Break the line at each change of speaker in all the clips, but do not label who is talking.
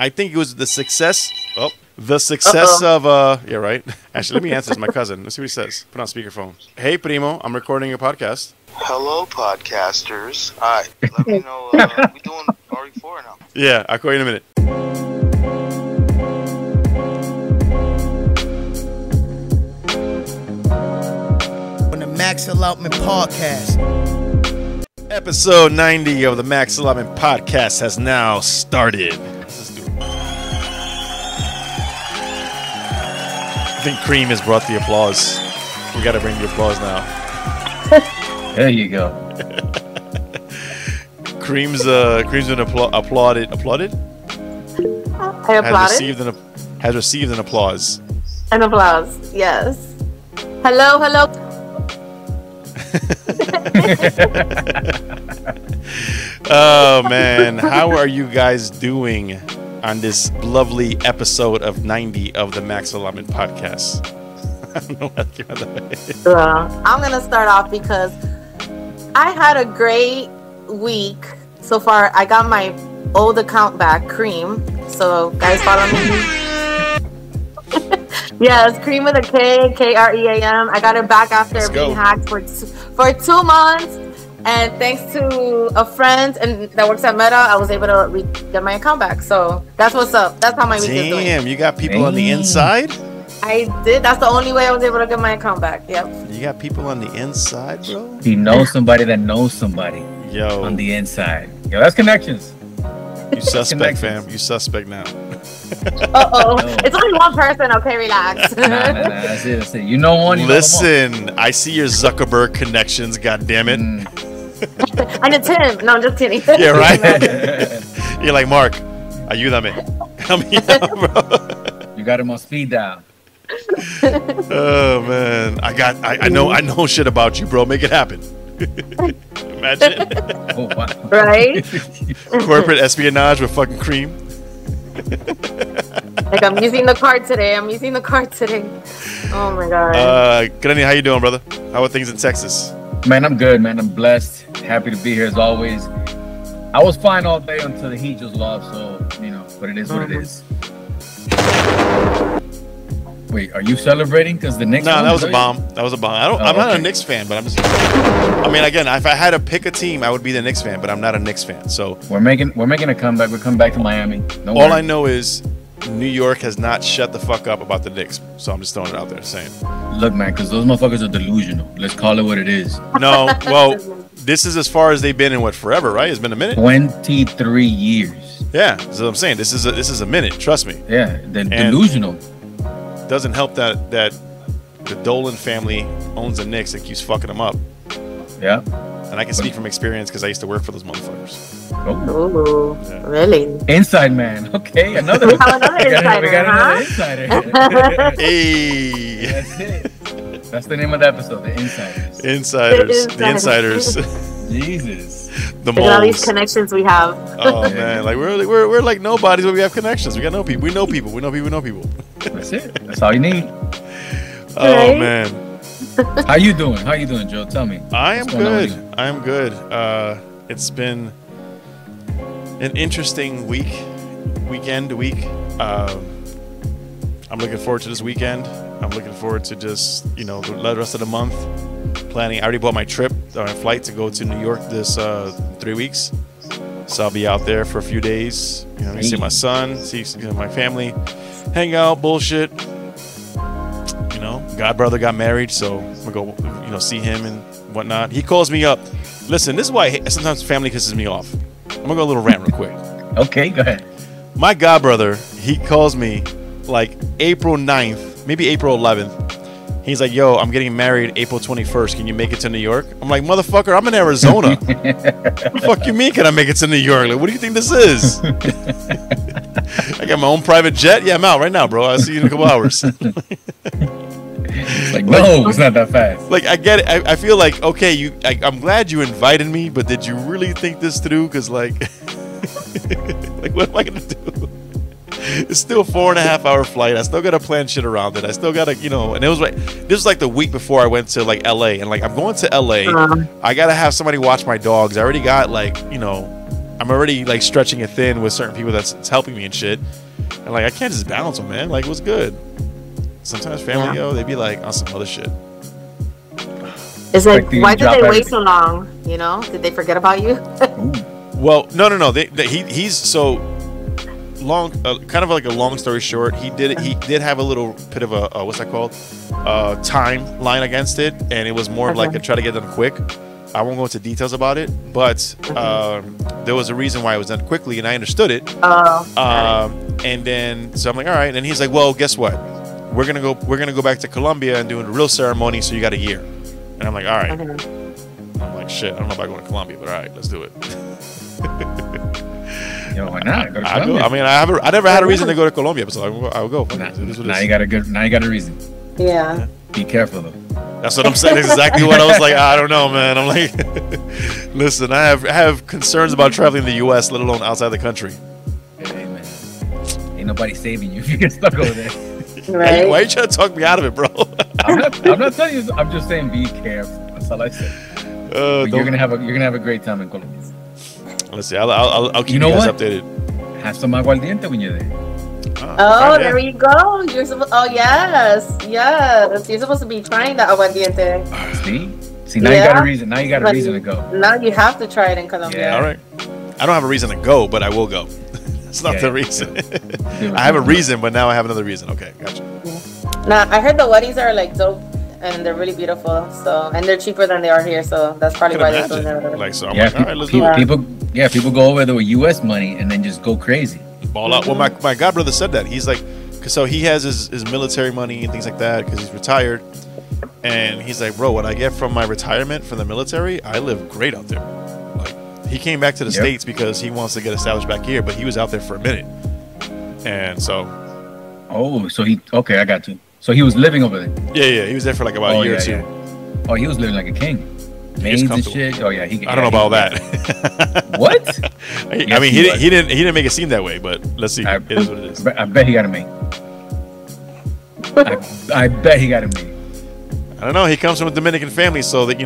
I think it was the success. Oh, the success of yeah, right. Actually, let me answer this. My cousin. Let's see what he says. Put on speakerphone. Hey, primo, I'm recording a podcast.
Hello, podcasters. Hi. Let me know. We doing RE4 now?
Yeah, I'll call you in a minute.
On the Max Allotment Podcast.
Episode 90 of the Max Allotment Podcast has now started. Let's do it. I think Kream has brought the applause. We got to bring the applause now.
There you go.
Kream's been applauded. Applauded?
I applauded.
Has received an applause.
An applause, yes. Hello.
Oh man, how are you guys doing on this lovely episode of 90 of the Max Allotment Podcast? I don't know what to give that.
I'm gonna start off because I had a great week so far. I got my old account back, Kream. So guys, follow me. Yes, Kream with a K, Kream. I got it back after being hacked for 2 months. And thanks to a friend that works at Meta, I was able to get my account back. So that's what's up. That's how my week is doing.
Damn, you got people on the inside?
I did. That's the only way I was able to get my account back. Yep.
You got people on the inside, bro?
He knows somebody that knows somebody.
Yo.
On the inside. Yo, that's connections.
You suspect, fam. You suspect now.
Uh-oh. No. It's only one person. Okay, relax.
Nah. That's it. You know one.
Listen, I see your Zuckerberg connections. God damn it.
And it's him. No, I'm just kidding.
Yeah, right. You're like, Mark, ayúdame. Help me out, bro.
You got him on speed dial.
Oh man, I know shit about you, bro. Make it happen. Imagine.
Oh, wow.
Right?
Corporate espionage with fucking Kream.
Like, I'm using the card today. Oh my god.
Crenly, how you doing, brother? How are things in Texas?
Man, I'm good, man. I'm blessed. Happy to be here as always. I was fine all day until the heat just lost, so, but it is what it is. Wait, are you celebrating? Because the Knicks.
No, that was a bomb. I'm not a Knicks fan, but I'm just. I mean, again, if I had to pick a team, I would be the Knicks fan, but I'm not a Knicks fan. So
we're making a comeback. We're coming back to Miami.
All I know is New York has not shut the fuck up about the Knicks. So I'm just throwing it out there, saying.
Look, man, because those motherfuckers are delusional. Let's call it what it is.
No, well, this is as far as they've been in forever, right? It's been a minute.
23 years.
Yeah, that's what I'm saying. This is a minute. Trust me.
Yeah, they're delusional.
Doesn't help that the Dolan family owns the Knicks and keeps fucking them up.
Yeah.
And I can speak from experience because I used to work for those motherfuckers.
Oh, yeah. Really?
Inside man. Okay, another.
We have another insider.
We got another insider.
Hey.
That's it. That's the name of the episode. The Insiders.
The Insiders.
Jesus.
The moles. All these connections we have.
Oh man, like we're like nobodies, but we have connections. We know people. We know people.
That's it. That's all you need.
Oh right? Man.
How you doing, Joe? Tell me.
I am good. It's been an interesting weekend. I'm looking forward to this weekend. I'm looking forward to just, the rest of the month planning. I already bought my flight to go to New York this 3 weeks. So I'll be out there for a few days, see my son, see my family, hang out, bullshit. Godbrother got married, so I'm going to go, see him and whatnot. He calls me up. Listen, this is why sometimes family pisses me off. I'm going to go a little rant real quick.
Okay, go ahead.
My godbrother, he calls me like April 9th, maybe April 11th. He's like, yo, I'm getting married April 21st. Can you make it to New York? I'm like, motherfucker, I'm in Arizona. Fuck you mean, can I make it to New York? Like, what do you think this is? I got my own private jet. Yeah, I'm out right now, bro. I'll see you in a couple hours.
Like, no, it's not that fast.
Like, I get it. I feel like, okay, I'm glad you invited me, but did you really think this through? Because, like, what am I going to do? It's still a 4.5 hour flight. I still got to plan shit around it. I still got to, and it was like, this was like the week before I went to like LA. And like, I'm going to LA. I got to have somebody watch my dogs. I already got like, I'm I'm already like stretching it thin with certain people it's helping me and shit. And like I can't just balance them, man. Like what's good? Sometimes family, they be like on some other shit.
It's like why did they wait so long? You know, did they forget about you?
Well, no. He's so long. Kind of like a long story short. He did have a little bit of a what's that called? Timeline against it, and it was more of like a try to get done quick. I won't go into details about it, but there was a reason why it was done quickly, and I understood it. And then so I'm like, all right. And he's like, well, guess what? We're gonna go back to Colombia and do a real ceremony. So you got a year. And I'm like, all right. I'm like, shit. I don't know about going to Colombia, but all right, let's do it.
Yo, why not? Go to
I mean, I never had a reason to go to Colombia, so I'll go.
Now you got a reason.
Yeah.
Be careful though.
That's what I'm saying. That's exactly what I was like. I don't know, man. I'm like, listen, I have concerns about traveling the U.S., let alone outside the country.
Hey, man. Ain't nobody saving you if you get stuck over there.
Right?
Why are you trying to talk me out of it, bro?
I'm not telling you. I'm just saying be careful. That's all I say. You're gonna have a great time in Colombia.
Let's see. I'll keep you guys updated.
Have some aguardiente when you're there.
There you go. You're supposed. Oh yes. You're supposed to be trying that aguardiente.
See. Now you got a reason. Now you got a reason to go.
Now you have to try it in Colombia.
Yeah. All right. I don't have a reason to go, but I will go. That's not the reason. I have a reason, but now I have another reason. Okay, gotcha.
Now I heard the weddings are like dope and they're really beautiful. So and they're cheaper than they are here. So that's probably why they're doing that.
Like so, I'm like, all right, let's do
it. People go over there with U.S. money and then just go crazy.
Ball out. Well, my godbrother said that. He's like, so he has his military money and things like that because he's retired. And he's like, bro, what I get from my retirement from the military, I live great out there. Like, he came back to the States because he wants to get established back here, but he was out there for a minute. And so.
Oh, so I got you. So he was living over there.
Yeah. He was there for like about a year or two.
Yeah. Oh, he was living like a king. Maids and shit. Oh yeah,
I don't know about that.
What?
I mean, he didn't make it seem that way, but let's see. It is what it is.
I bet he got a maid. I bet he got a maid.
I don't know. He comes from a Dominican family, so that
he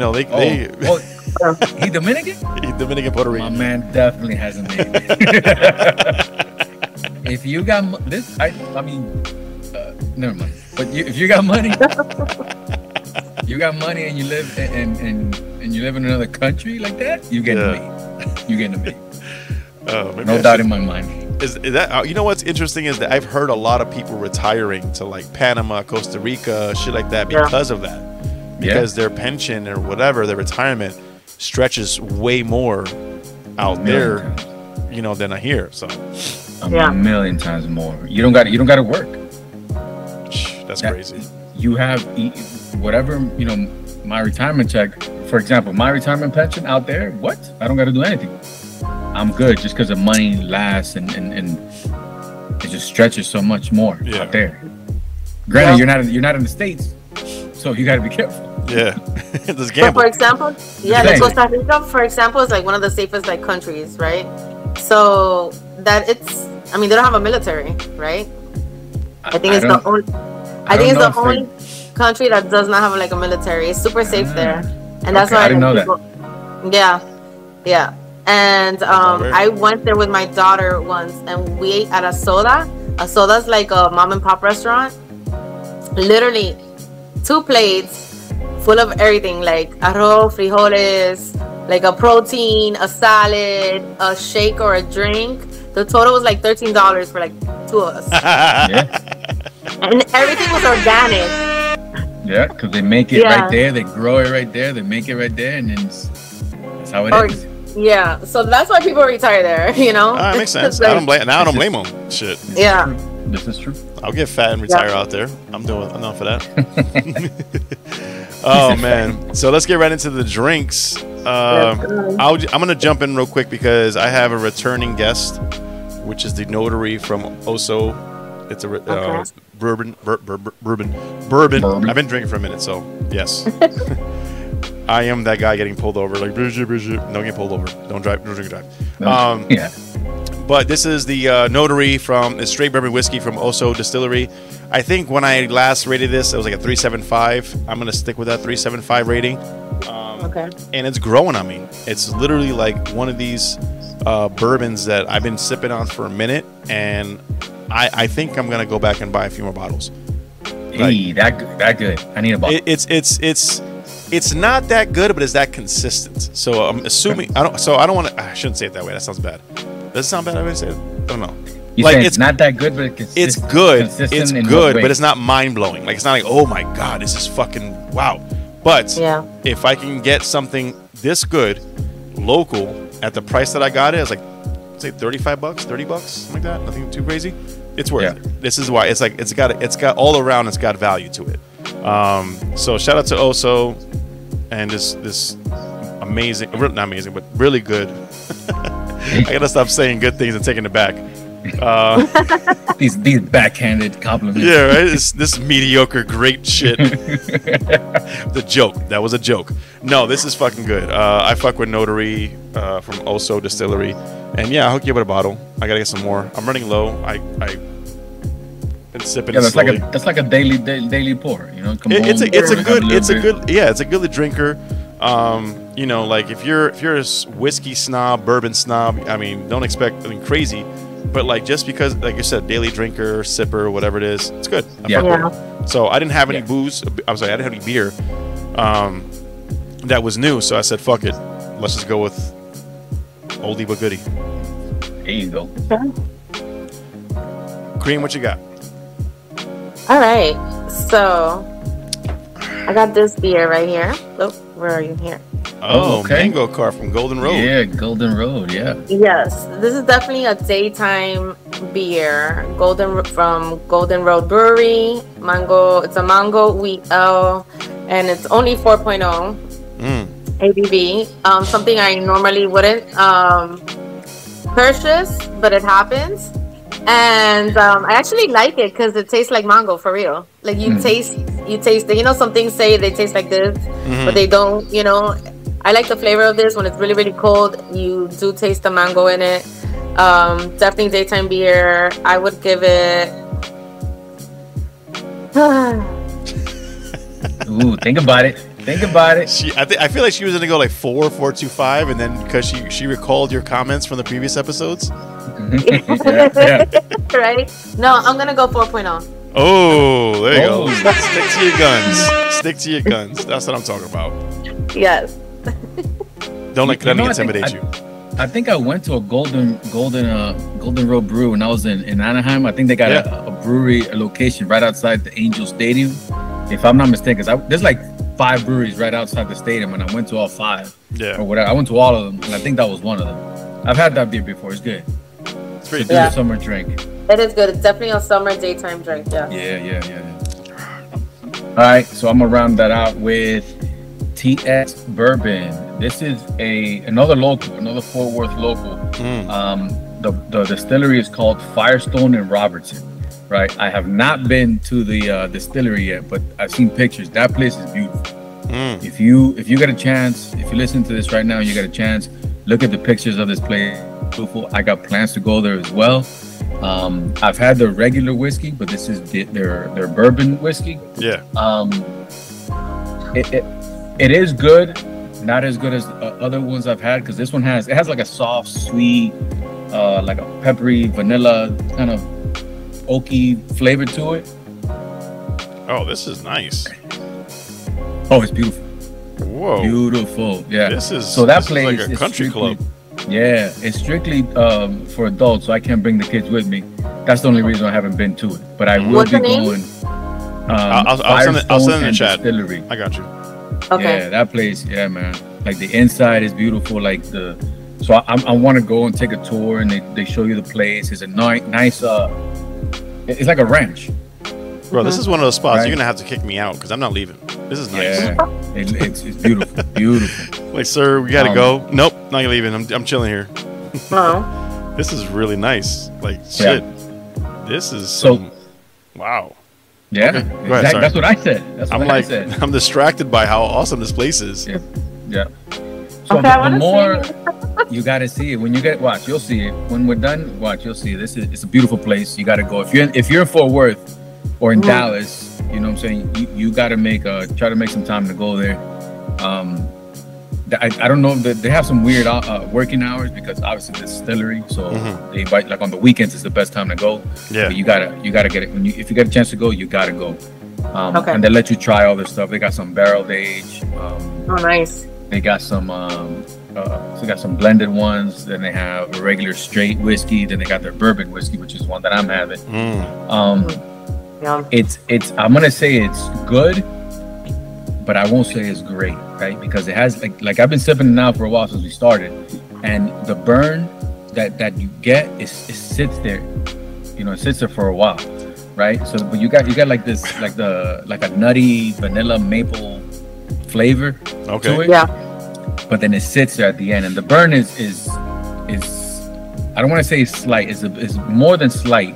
Dominican?
He's Dominican, Puerto Rican.
My man definitely has a maid. If you got this, never mind. But if you got money. You got money and you live and you live in another country like that, you get a maid. You get a maid. No doubt in my mind.
Is that you know what's interesting is that I've heard a lot of people retiring to like Panama, Costa Rica, shit like that because of that. Because their pension or whatever, their retirement stretches way more out there, than here. So
a million times more. You don't got to work.
That's crazy.
You have whatever, my retirement check, for example, my retirement pension out there, what? I don't got to do anything. I'm good just because the money lasts and it just stretches so much more out there. Granted, you're not in the States, so you got to be careful.
Yeah. This gamble.
For example, Costa Rica, for example, is like one of the safest like countries, right? So that they don't have a military, right? I think it's the only country that does not have like a military. It's super safe there, and that's why
I didn't know that.
Yeah. And I went there with my daughter once, and we ate at a soda. A soda's like a mom and pop restaurant. Literally, 2 plates full of everything, like arroz, frijoles, like a protein, a salad, a shake or a drink. The total was like $13 for like 2 of us. And everything was organic.
Yeah, because they make it right there, they grow it right there, they make it right there, and then that's how it is.
Yeah, so that's why people retire there,
That makes sense. I don't blame them. Shit.
Yeah.
This is true.
I'll get fat and retire out there. I'm down for that. Oh man. So let's get right into the drinks. I'm gonna jump in real quick because I have a returning guest, which is the notary from OHSO. It's a bourbon. I've been drinking for a minute, so yes. I am that guy getting pulled over. Like, don't get pulled over. Don't drink and drive. But this is the notary from the straight bourbon whiskey from OHSO Distillery. I think when I last rated this, it was like a 3.75. I'm going to stick with that 3.75 rating. And it's growing on me. It's literally like one of these bourbons that I've been sipping on for a minute, and I think I'm gonna go back and buy a few more bottles.
Hey, that good. I need a bottle.
It's not that good, but it's that consistent. So I'm assuming I don't want to. I shouldn't say it that way. That sounds bad. Does it sound bad? I would say it. I don't know.
You like, it's not that good, but
it's good. It's good, but it's not mind blowing. Like, it's not like, oh my god, this is fucking wow. But if I can get something this good, local, at the price that I got it, it's like, say $35, $30, something like that. Nothing too crazy. It's worth it. This is why it's like it's got all around. It's got value to it. So shout out to OHSO and this amazing, not amazing, but really good. I gotta stop saying good things and taking it back.
These backhanded compliments.
Yeah, right. This mediocre great shit. The joke. That was a joke. No, this is fucking good. I fuck with Notary from OHSO Distillery, and yeah, I'll hook you up with a bottle. I gotta get some more. I'm running low. I been sipping.
Yeah, that's
slowly.
that's like a daily pour. You know,
it's a good drinker. You know, like if you're a whiskey snob, bourbon snob, I mean, don't expect anything crazy. But like, just because, like you said, daily drinker, sipper, whatever it is, it's good. So I didn't have any booze. I'm sorry, I didn't have any beer. That was new. So I said, fuck it. Let's just go with oldie but goodie.
There you go.
Kream, what you got?
All right. So I got this beer right here. Oh, where are you here?
Oh, okay. Mango car from Golden Road.
Yeah, Golden Road. Yeah.
Yes, this is definitely a daytime beer. From Golden Road Brewery. Mango. It's a mango wheat ale, and it's only 4.0 ABV. Something I normally wouldn't purchase, but it happens. And I actually like it because it tastes like mango for real. Like you taste it. You know, some things say they taste like this, but they don't. You know. I like the flavor of this when it's really, really cold. You do taste the mango in it. Definitely daytime beer. I would give it.
Ooh, think about it.
I feel like she was gonna go like 4.25, and then because she recalled your comments from the previous episodes.
Yeah.
Right? No, I'm gonna go 4.0.
Oh, there you go. Stick to your guns. Stick to your guns. That's what I'm talking about.
Yes.
Don't let them intimidate you.
I think I went to a Golden Road Brew when I was in Anaheim. I think they got a brewery, a location right outside the Angel Stadium, if I'm not mistaken. There's like 5 breweries right outside the stadium, and I went to all 5. Yeah. Or whatever. I went to all of them, and I think that was one of them. I've had that beer before. It's good.
It's pretty
good. It's a summer drink.
It is good. It's definitely a summer daytime drink. Yeah.
Yeah. All right, so I'm gonna round that out with TX Bourbon. This is another Fort Worth local. The distillery is called Firestone in Robertson. Right, I have not been to the distillery yet, but I've seen pictures. That place is beautiful. If you get a chance, if you listen to this right now, you get a chance, look at the pictures of this place. Beautiful. I got plans to go there as well. I've had their regular whiskey, but this is their bourbon whiskey.
Yeah.
It is good, not as good as other ones I've had, because this one has like a soft, sweet, like a peppery vanilla kind of oaky flavor to it.
Oh, this is nice.
Oh, it's beautiful.
Whoa,
beautiful. Yeah.
This is
place
like a country club.
Yeah, it's strictly for adults, so I can't bring the kids with me. That's the only reason I haven't been to it. But I will be going.
I'll send it in the chat. Distillery. I got you.
Okay.
Yeah, that place. Yeah, man. Like the inside is beautiful. Like so I want to go and take a tour, and they show you the place. It's a nice. It's like a ranch.
Bro, this is one of those spots you're gonna have to kick me out because I'm not leaving. This is nice.
Yeah, it's beautiful, beautiful.
Like, sir, we gotta go. Nope, not leaving. I'm chilling here.
Oh.
This is really nice. Like, shit. Yeah. This is wow.
Yeah,
okay. Go ahead,
that's what I said. I said.
I'm distracted by how awesome this place is.
Yeah. So the more you gotta see it when you watch, you'll see it when we're done. Watch, you'll see it. It's a beautiful place. You gotta go if you're in Fort Worth or in Dallas. You know what I'm saying? You gotta try to make some time to go there. I don't know that they have some weird working hours because obviously the distillery, so they invite like on the weekends is the best time to go.
Yeah,
but you gotta get it if you get a chance to go, you gotta go.
Okay.
And they let you try all this stuff. They got some barrel age.
Oh, nice.
They got some so they got some blended ones. Then they have a regular straight whiskey. Then they got their bourbon whiskey, which is one that I'm having. It's I'm gonna say it's good, but I won't say it's great, right? Because it has like I've been sipping it now for a while since we started, and the burn that you get it sits there, it sits there for a while, right? So but you got like this like a nutty vanilla maple flavor to it.
Yeah.
But then it sits there at the end, and the burn is I don't want to say it's slight. It's more than slight.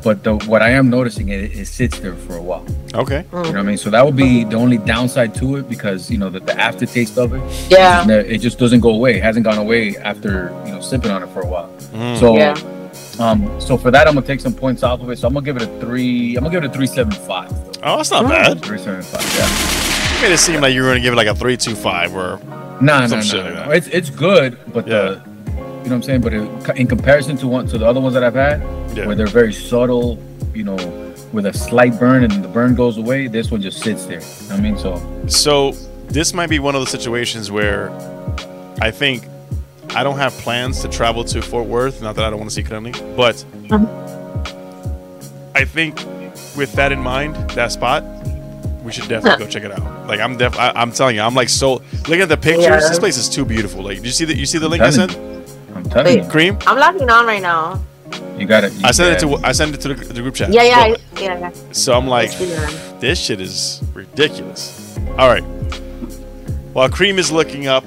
But what I am noticing it sits there for a while.
Okay.
You know what I mean? So that would be the only downside to it because the aftertaste of it.
Yeah.
It just doesn't go away. It hasn't gone away after sipping on it for a while. So for that I'm gonna take some points off of it. So I'm gonna give it a 3. I'm gonna give it a 3.75.
Oh, that's not bad.
3.75. Yeah.
You made it seem like you were gonna give it like a 3.25 or
no.
Like
it's good, but you know what I'm saying. But in comparison to the other ones that I've had, where they're very subtle, with a slight burn and the burn goes away, this one just sits there. You know what I mean,
so this might be one of the situations where I think I don't have plans to travel to Fort Worth. Not that I don't want to see Crenly, but I think with that in mind, that spot, we should definitely go check it out. Like I'm telling you, I'm like so looking at the pictures.
Yeah.
This place is too beautiful. Like, you see the link I sent?
I'm telling you,
Kream.
I'm logging on right now.
You got it.
I sent it to the group chat.
Yeah.
So I'm like, this shit is ridiculous. All right. While Kream is looking up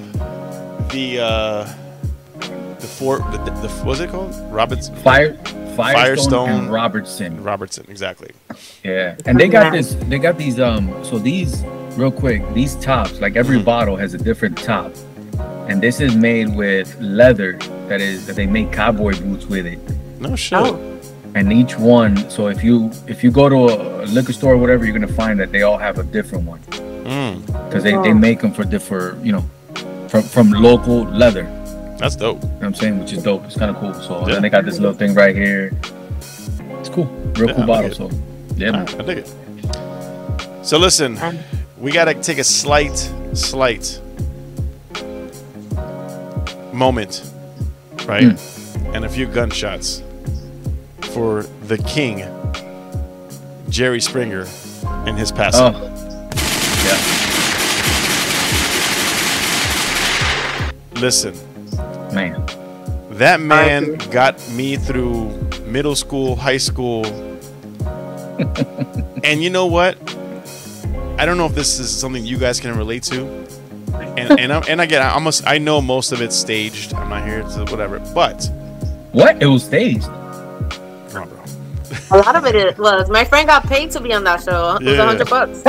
the fort, what's it called? Robertson.
Firestone and Robertson.
Robertson, exactly.
Yeah, and they got this. They got these. So these real quick. These tops, like every bottle has a different top, and this is made with leather. That they make cowboy boots with it.
No shit.
And each one. So if you go to a liquor store or whatever, you're gonna find that they all have a different one. Because they make them for different, from local leather.
That's dope.
You know what I'm saying? Which is dope. It's kind of cool. So then they got this little thing right here. It's cool. Real cool bottle. So yeah, man.
I dig it. So listen, we gotta take a slight moment, right? And a few gunshots for the king, Jerry Springer, and his passing. Listen,
man,
that man got me through middle school, high school, and you know what? I don't know if this is something you guys can relate to, and again, I know most of it's staged. I'm not here to whatever, but
what? It was staged.
Come on, bro.
A lot of it was. My friend got paid to be on that show. It was $100.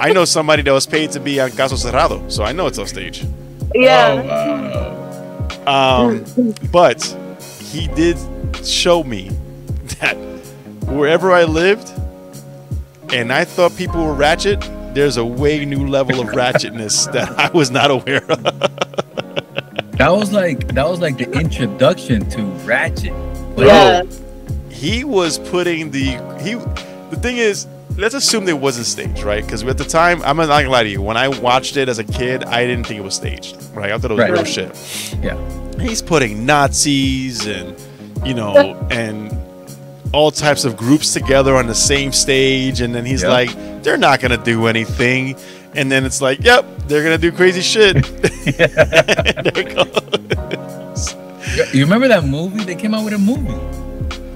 I know somebody that was paid to be on Caso Cerrado, so I know it's off stage.
Yeah.
Oh, wow.
But he did show me that wherever I lived, and I thought people were ratchet, there's a way new level of ratchetness that I was not aware of.
That was like the introduction to ratchet.
Yeah.
He was putting the thing is, let's assume it wasn't staged, right? Because at the time, I'm not gonna lie to you, when I watched it as a kid, I didn't think it was staged, right? I thought it was real shit.
Yeah.
He's putting Nazis and and all types of groups together on the same stage, and then he's like, they're not gonna do anything, and then it's like, yep, they're gonna do crazy shit. There it goes.
You remember that movie? They came out with a movie.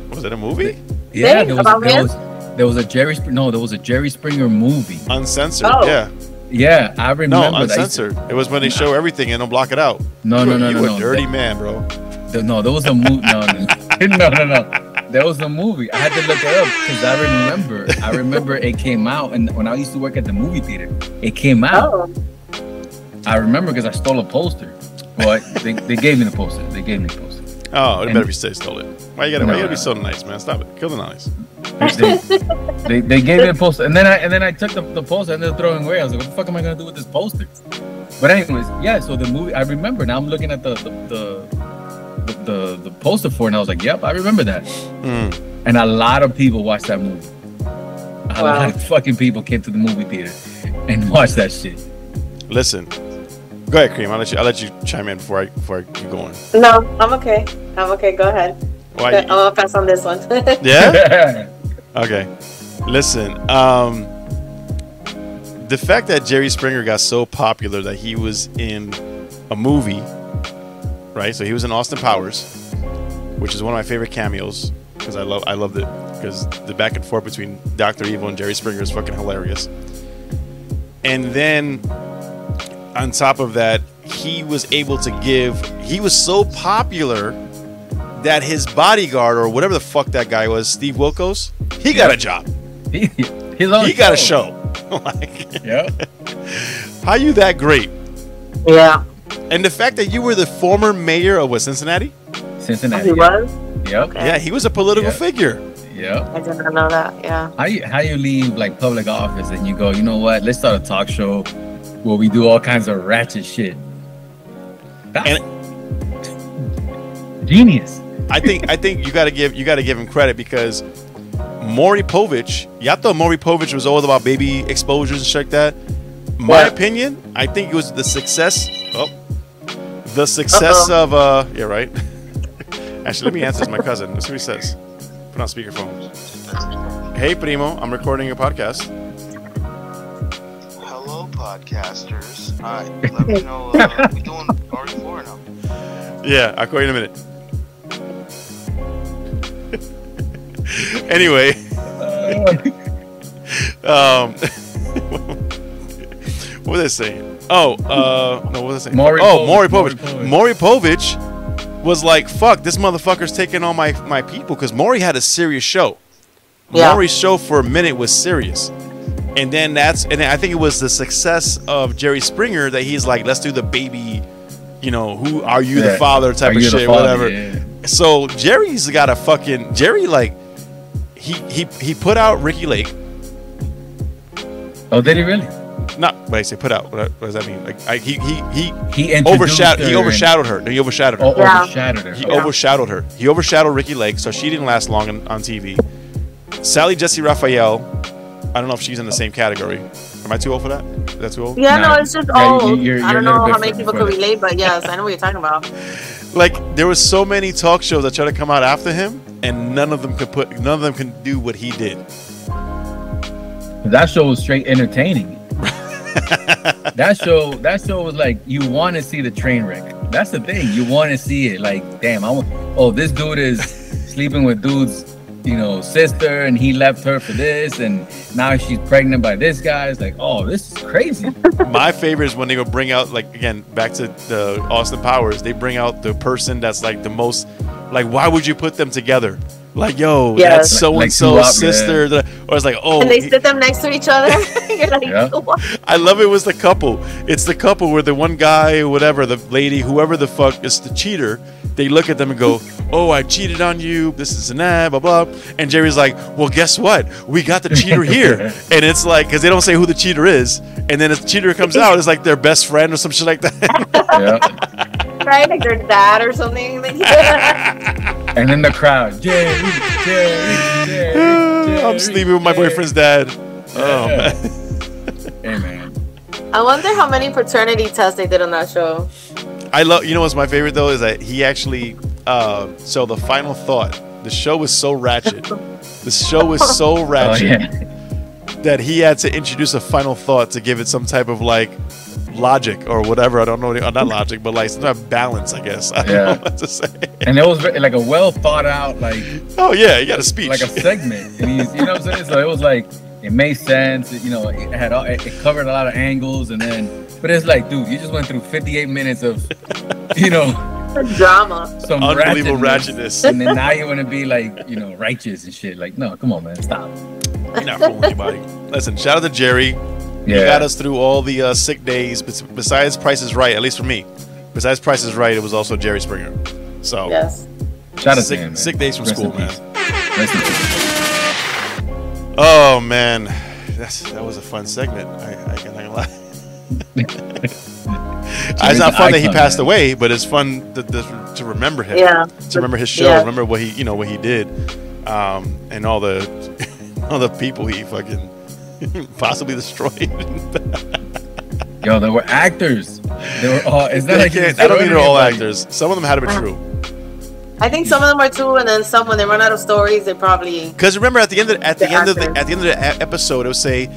Was it a movie?
Yeah, there was a Jerry Springer movie.
Uncensored,
Yeah, I remember.
No, uncensored. It was when they show everything and don't block it out.
No.
You a dirty man, bro.
No, there was a movie. No. There was a movie. I had to look it up because I remember it came out, and when I used to work at the movie theater, it came out.
Oh.
I remember because I stole a poster. Well, they gave me the poster.
Oh, it better be stole it. Why you gotta be so nice, man? Stop it. Kill the nice.
They gave me a poster, and then I took the poster and they're throwing away. I was like, what the fuck am I gonna do with this poster? But anyways, yeah. So the movie, I remember. Now I'm looking at the poster for it, and I was like, "Yep, I remember that." And a lot of people watched that movie. A lot of fucking people came to the movie theater and watched that shit.
Listen, go ahead, Kream. I'll let you chime in before I keep going.
No, I'm okay. Go ahead.
Why?
I'm gonna pass on this one.
Yeah. Okay. Listen. The fact that Jerry Springer got so popular that he was in a movie, right? So he was in Austin Powers, which is one of my favorite cameos because I loved it because the back and forth between Dr. Evil and Jerry Springer is fucking hilarious. And then on top of that, he was so popular that his bodyguard or whatever the fuck that guy was, Steve Wilkos, he got a job. He got a show. Like, how you that great?
Yeah.
And the fact that you were the former mayor of Cincinnati?
Cincinnati. He was?
Yep.
Okay.
Yeah, he was a political figure.
Yep.
I didn't know that. Yeah.
How you leave like public office and you go, you know what? Let's start a talk show where we do all kinds of ratchet shit. That's genius.
I think you gotta give him credit because Maury Povich, y'all thought Maury Povich was all about baby exposures and shit like that. My opinion, I think it was the success of yeah, right. Actually, let me answer this. My cousin. Let's see what he says. Put on speakerphone. Hey, primo, I'm recording a podcast.
Hello, podcasters. Hi. Let me know. We doing RE4 now?
Yeah, I'll call you in a minute. Anyway, what was I saying? No, what was I saying? Maury Povich. Maury Povich was like, "Fuck, this motherfucker's taking all my people," because Maury had a serious show. Yeah. Maury's show for a minute was serious, and then I think it was the success of Jerry Springer that he's like, "Let's do the baby, who are you the father type of shit, whatever." Yeah. So Jerry's got a fucking like. He put out Ricky Lake.
Oh, did he really?
No, but I say put out. What does that mean? Like he overshadowed her. He overshadowed her.
Oh, yeah. Overshadowed her.
He overshadowed her. He overshadowed Ricky Lake, so she didn't last long on TV. Sally Jesse Raphael. I don't know if she's in the same category. Am I too old for that? Is that too old?
Yeah, no, it's just old. I don't know how many people could relate, but yes, I know what you're talking about.
Like there was so many talk shows that tried to come out after him, and none of them can do what he did.
That show was straight entertaining. that show was like you want to see the train wreck. That's the thing. You want to see it. Like, damn, this dude is sleeping with dude's, sister, and he left her for this, and now she's pregnant by this guy. It's like, oh, this is crazy.
My favorite is when they would bring out, like, again, back to the Austin Powers, they bring out the person that's like the most, like, why would you put them together? Like, yo, that's so-and-so's sister. Or it's like, oh.
And they sit them next to each other. You're like, what?
I love it was the couple. It's the couple where the one guy, whatever, the lady, whoever the fuck is the cheater, they look at them and go, oh, I cheated on you, this is and that, blah, blah. And Jerry's like, well, guess what? We got the cheater here. And it's like, because they don't say who the cheater is. And then the cheater comes out, it's like their best friend or some shit like that.
Yeah.
Right? Like their dad or something.
And then the crowd, Jerry.
I'm sleeping with my boyfriend's dad. Oh, man.
Hey, man.
I wonder how many paternity tests they did on that show.
I love, what's my favorite though is that he actually, so the final thought, the show was so ratchet. That he had to introduce a final thought to give it some type of like logic or whatever. I don't know, not logic, but like some type of balance, I guess. I don't know what to say.
And it was like a well thought out, like,
oh yeah, he got a speech,
like a segment. And he's, what I'm saying? So it was like, it made sense. It it covered a lot of angles, and then. But it's like, dude, you just went through 58 minutes of,
drama.
Some unbelievable ratchetness.
And then now you want to be like, righteous and shit. Like, no, come on, man, stop.
You're not fooling anybody. Listen, shout out to Jerry. Yeah. You got us through all the sick days. Besides Price is Right, at least for me. Besides Price is Right, it was also Jerry Springer. So,
yes.
Shout out to him, man.
Sick days from school, man. Oh, man. That was a fun segment. I can't lie. It's not fun that he passed away, but it's fun to remember him.
Yeah.
To remember his show, remember what he did, and all the people he fucking possibly destroyed.
Yo, they were actors. They were all. It's not like
I don't think they're all actors. Some of them had to be true.
I think some of them are true, and then some, when they run out of stories, they probably.
Because remember, at the end of the episode, it would say,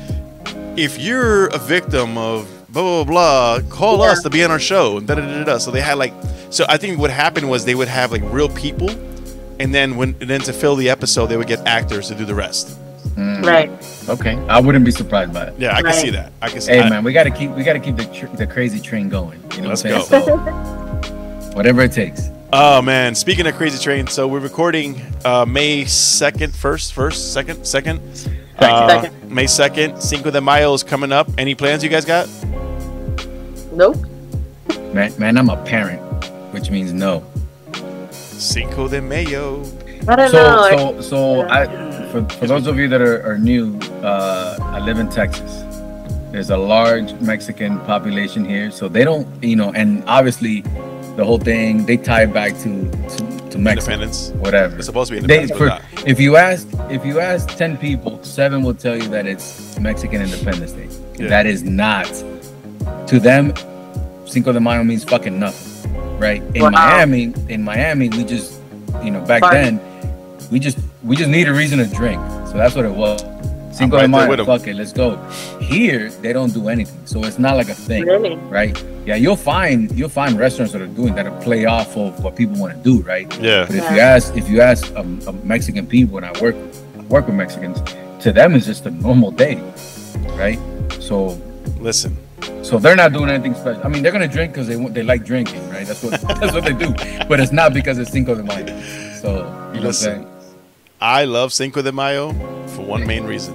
if you're a victim of blah blah blah, call us to be on our show. And da da da da. So they had so I think what happened was they would have like real people, and then to fill the episode, they would get actors to do the rest.
Right.
Okay, I wouldn't be surprised by it.
Yeah, I can see that. I can see.
Hey man, we gotta keep the crazy train going. You know
Let's
what I'm saying?
go.
So, whatever it takes.
Oh man, speaking of crazy train, so we're recording May 2nd, 2nd. May 2nd, Cinco de Mayo is coming up. Any plans you guys got?
Nope.
Man, I'm a parent, which means no.
Cinco de Mayo.
I don't know.
For those of you that are new, I live in Texas. There's a large Mexican population here, so they don't, and obviously the whole thing, they tie it back to Mexico.
Independence.
Whatever.
It's supposed to be independence.
If you ask 10 people, 7 will tell you that it's Mexican Independence Day.
Yeah.
That is not. To them, Cinco de Mayo means fucking nothing, right? In Miami, we just, back then, we just need a reason to drink. So that's what it was. Cinco de Mayo, fuck it, let's go. Here, they don't do anything, so it's not like a thing, right? Yeah, you'll find restaurants that are doing that to play off of what people want to do, right?
Yeah.
But if you ask Mexican people, and I work with Mexicans, to them it's just a normal day, right? So
listen.
So they're not doing anything special. I mean, they're gonna drink because they like drinking, right? That's what they do. But it's not because it's Cinco de Mayo. So you know what I'm saying?
I love Cinco de Mayo for one main reason.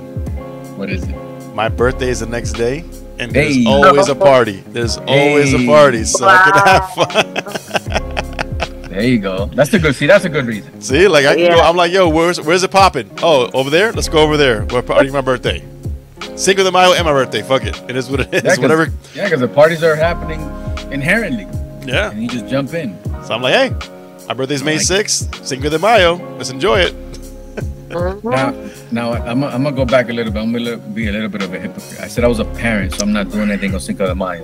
What is it?
My birthday is the next day, and there's always a party. There's always a party, so I can have fun.
There you go. That's a good reason.
See, like I can go. I'm like, yo, where's it popping? Oh, over there. Let's go over there. We're partying my birthday. Cinco de Mayo and my birthday. Fuck it. It is what it is.
Yeah,
whatever.
Yeah, because the parties are happening inherently.
Yeah.
And you just jump in.
So I'm like, hey, my birthday's May 6th. Cinco de Mayo. Let's enjoy it.
Now I'm gonna go back a little bit. I'm gonna be a little bit of a hypocrite. I said I was a parent, so I'm not doing anything on Cinco de Mayo.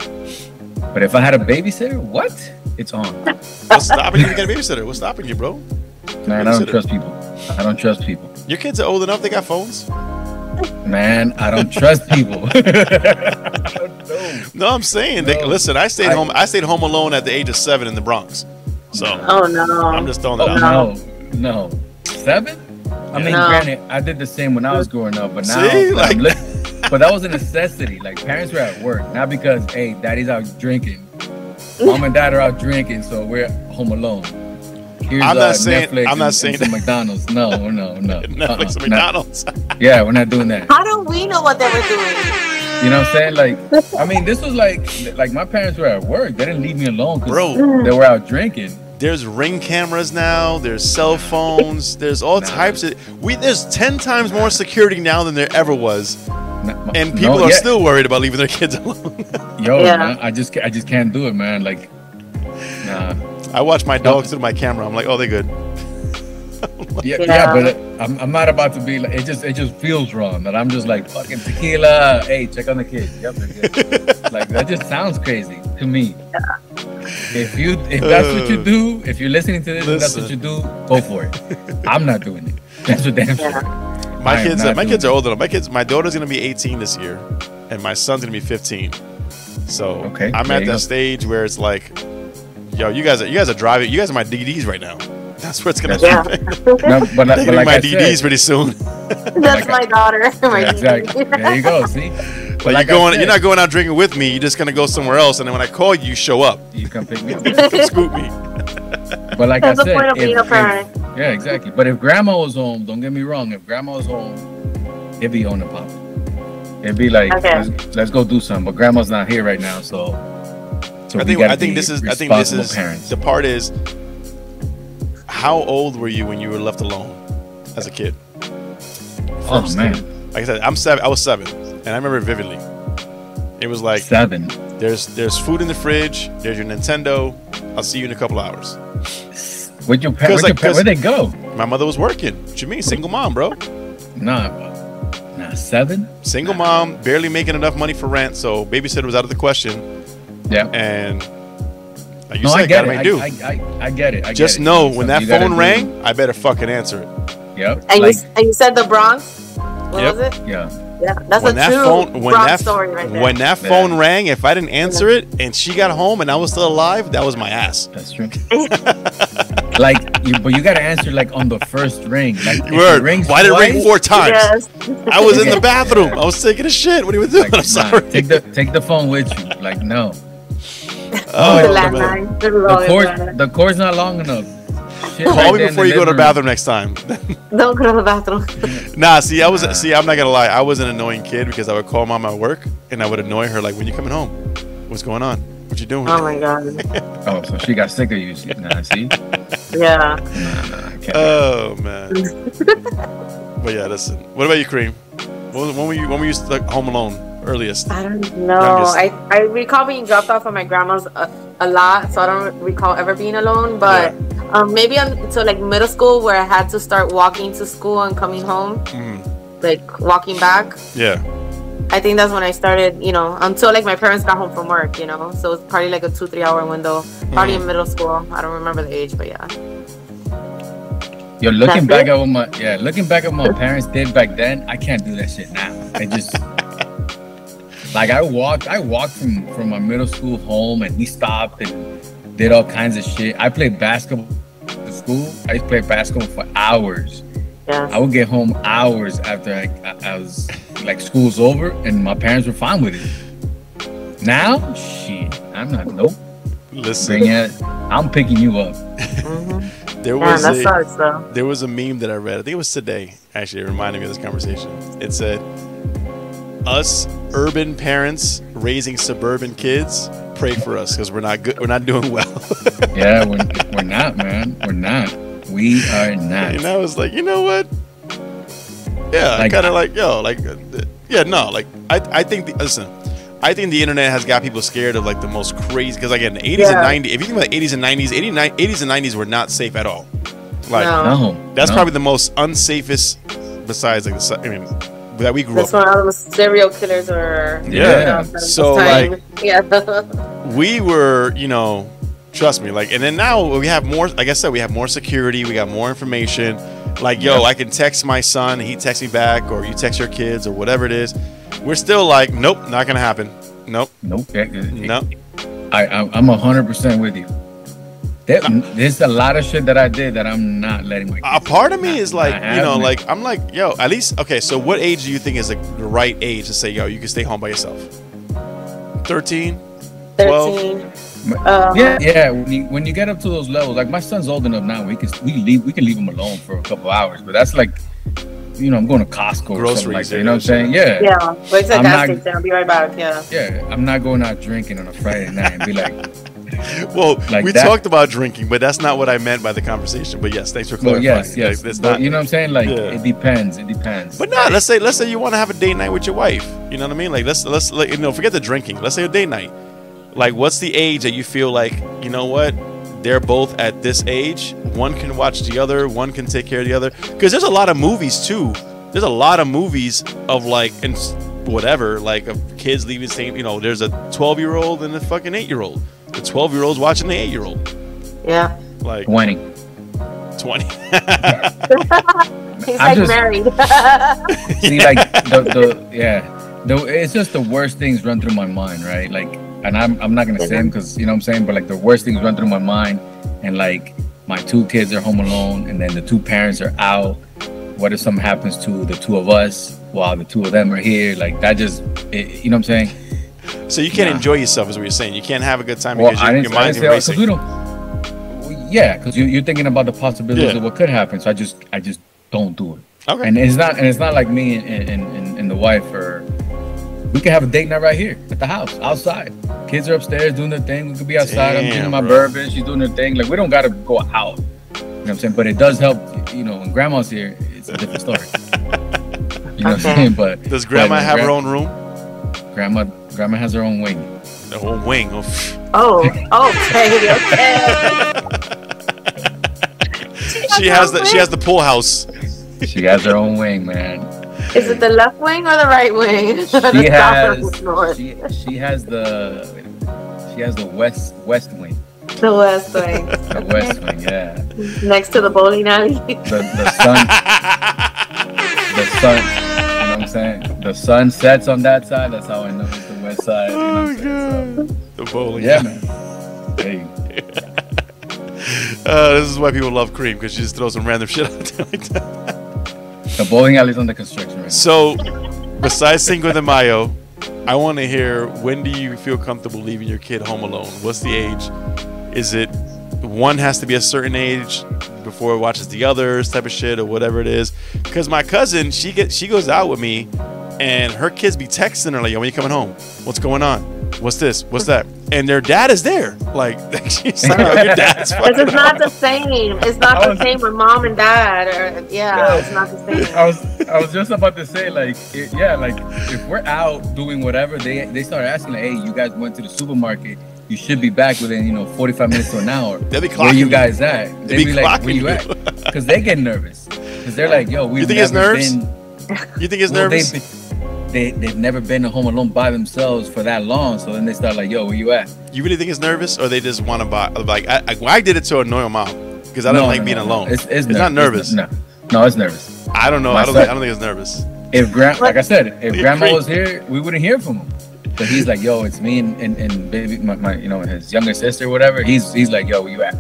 But if I had a babysitter, what? It's on.
What's stopping you to get a babysitter? What's stopping you, bro?
Man, I don't trust people.
Your kids are old enough. They got phones.
Man, I don't trust people.
No, I'm saying. Listen, I stayed home. I stayed home alone at the age of 7 in the Bronx. So.
Oh no.
I'm just throwing that out.
No. 7? I mean, granted, I did the same when I was growing up, but now, but that was a necessity. Like, parents were at work, not because, hey, daddy's out drinking, mom and dad are out drinking, so we're home alone. Here's Netflix and some McDonald's. No.
Netflix and McDonald's.
Yeah, we're not doing that.
How do we know what they were doing?
You know what I'm saying? Like, I mean, this was like my parents were at work. They didn't leave me alone because they were out drinking.
There's Ring cameras now. There's cell phones. There's all types of. There's 10 times more security now than there ever was, and people are still worried about leaving their kids alone.
Man, I just can't do it, man. Like, nah.
I watch my dogs through my camera. I'm like, oh, they're good.
But I'm not about to be like. It just feels wrong that I'm just like fucking tequila. Hey, check on the kids. Yep, they're good. Like, that just sounds crazy to me. If that's what you do, if you're listening to this, and that's what you do, go for it. I'm not doing it. That's for damn sure.
My kids are old enough. My daughter's gonna be 18 this year, and my son's gonna be 15. So I'm at that stage where it's like, yo, you guys are driving. You guys are my DDs right now. That's where it's gonna happen.
But like
my DDs pretty soon.
That's my daughter.
Exactly. There you go. See.
But you're not going out drinking with me. You're just gonna go somewhere else, and then when I call you, show up.
You come pick me up.
Come scoop me.
But like I said,
the point of being a parent.
Yeah, exactly. But if grandma was home, don't get me wrong. If grandma was home, it'd be on the pop. It'd be like, let's go do something. But grandma's not here right now, so
I think this is
parents.
The part is, how old were you when you were left alone as a kid?
Oh man.
Like I said, I was 7, and I remember it vividly. It was like
7.
There's food in the fridge. There's your Nintendo. I'll see you in a couple hours.
With your parents, where'd they go?
My mother was working. What you mean? Single mom, bro.
Nah, 7?
Single mom, barely making enough money for rent, so babysitter was out of the question.
Yeah.
And like you
No,
said,
I get it.
gotta make do.
I get it.
Just know when that phone rang, I better fucking answer it.
Yep.
And you said the Bronx. What was it?
Yeah.
Yeah, that's
When
a true Bronx story right there.
When that phone rang, if I didn't answer it and she got home and I was still alive, that was my ass.
That's true. But you gotta answer like on the first ring. Like
Word. Why did it ring 4 times?
Yes.
I was in the bathroom. I was taking a shit. What are you doing?
Like,
I'm sorry.
Take the phone with you. Like no.
Oh,
The
man.
landline.
The cord's not long enough. Shit
Call
right
me
there in
before you go to the
living
bathroom next time.
Don't go to the bathroom.
Nah, see, I'm not gonna lie. I was an annoying kid because I would call mom at work and I would annoy her like, "When you coming home? What's going on? What you doing?"
Oh my god.
Oh, so she got sick of you. Nah, see?
Yeah.
Nah, I can't.
Oh man. But yeah, listen. What about you, Kream? When were you like, home alone earliest?
I don't know.
Youngest.
I recall being dropped off at my grandma's a lot, so I don't recall ever being alone. But maybe until like middle school, where I had to start walking to school and coming home, like walking back.
Yeah.
I think that's when I started, until like my parents got home from work, so it's probably like a 2-3 hour window, probably in middle school. I don't remember the age, but yeah.
Yo, looking back at what my parents did back then, I can't do that shit now. I just like I walked from my middle school home, and we stopped and did all kinds of shit. I played basketball at school. I used to play basketball for hours.
Yeah.
I would get home hours after I was like school's over, and my parents were fine with it. Now, shit, I'm not. Nope.
Listen,
I'm picking you up.
There was
sucks, though.
There was a meme that I read. I think it was today. Actually, it reminded me of this conversation. It said, "Us urban parents raising suburban kids, pray for us because we're not good. We're not doing well."
Yeah, we're not, man. We're not. We are not.
And I was like, you know what? Yeah,
Like,
kind of like, yo, like, yeah, no, like, I think, I think the internet has got people scared of like the most crazy, because again, the 80s and 90s, if you think about the 80s and 90s, 80s and 90s were not safe at all. Like, that's probably the most unsafest besides, like, that we grew up.
That's when all the serial killers were.
Yeah. So, like,
yeah.
we were, trust me, like, and then now we have more, like I said, we have more security, we got more information. Like, yo, I can text my son, he texts me back, or you text your kids, or whatever it is. We're still like, nope, not gonna happen. Nope.
Nope.
Nope.
I'm 100% with you. There's a lot of shit that I did that I'm not letting my kids.
A part of me is like, like, I'm like, yo, at least, okay, so what age do you think is like the right age to say, yo, you can stay home by yourself? 13? 12?
Yeah. When you get up to those levels, like my son's old enough now, we can leave him alone for a couple hours. But that's like, I'm going to Costco or something like that. You know what I'm saying? Yeah.
Yeah. Wait till gas station. I'll be right back. Yeah.
Yeah. I'm not going out drinking on a Friday night and be like.
Well, like we talked about drinking, but that's not what I meant by the conversation. But yes, thanks for clarifying.
Yes.
Like,
but you know what I'm saying? Like it depends.
But no, let's say you want to have a date night with your wife. You know what I mean? Like let's forget the drinking. Let's say a date night. Like, what's the age that you feel like, you know what, they're both at this age, one can watch the other, one can take care of the other? Because there's a lot of movies too. There's a lot of movies of like, and whatever, like of kids leaving the same, there's a 12-year-old and a fucking 8-year-old. The 12-year-old's watching the 8-year-old.
Yeah.
Like
20.
He's like married.
See, like it's just the worst things run through my mind, right? Like, and I'm not gonna say them because you know what I'm saying, but like the worst things run through my mind, and like my 2 kids are home alone, and then the 2 parents are out. What if something happens to the 2 of us while the 2 of them are here? Like that you know what I'm saying?
So you can't enjoy yourself, is what you're saying. You can't have a good time because your mind's racing.
Because you're thinking about the possibilities of what could happen. So I just don't do it.
Okay.
And it's not like me and the wife we can have a date night right here at the house, outside. Kids are upstairs doing their thing. We could be outside. I'm drinking my bourbon. She's doing her thing. Like, we don't got to go out. You know what I'm saying? But it does help, when grandma's here, it's a different story. You know what I'm saying? But
does grandma have her own room?
Grandma has her own wing.
The whole wing.
Oh, okay.
She has the pool house.
She has her own wing, man.
Is it the left wing or the right wing?
She has the west wing.
The west wing.
The west wing, yeah.
Next to the bowling alley.
The sun. The sun. You know what I'm saying? The sun sets on that side. That's how I know it's the west side. You know what I'm saying? So,
The bowling.
yeah, man. Hey.
This is why people love Kream, because she just throws some random shit out there like that.
The bowling alley's under construction right now.
So, besides Cinco de Mayo, I want to hear, when do you feel comfortable leaving your kid home alone? What's the age? Is it one has to be a certain age before it watches the others type of shit or whatever it is? Because my cousin, she goes out with me, and her kids be texting her like, yo, when you coming home? What's going on? What's this? What's that? And their dad is there. Like, she's like, oh, your dad's fucking
It's not the same. It's not the same with mom and dad. It's not the same.
I was just about to say, like, if we're out doing whatever, they start asking, like, hey, you guys went to the supermarket. You should be back within 45 minutes to an hour.
They'll be clocking
where you guys at?
They be
like,
clocking
where you at? Because they get nervous. Because they're like, yo,
You think it's nerves? You think it's nervous?
They've never been home alone by themselves for that long. So then they start like, yo, where you at?
You really think it's nervous, or they just want to buy? Like, I did it to annoy my mom because I don't like being alone.
It's
not nervous.
No, it's nervous.
I don't know. I don't think it's nervous.
Like I said, if grandma was here, we wouldn't hear from him. But he's like, yo, it's me and baby, my his younger sister, or whatever. He's like, yo, where you at?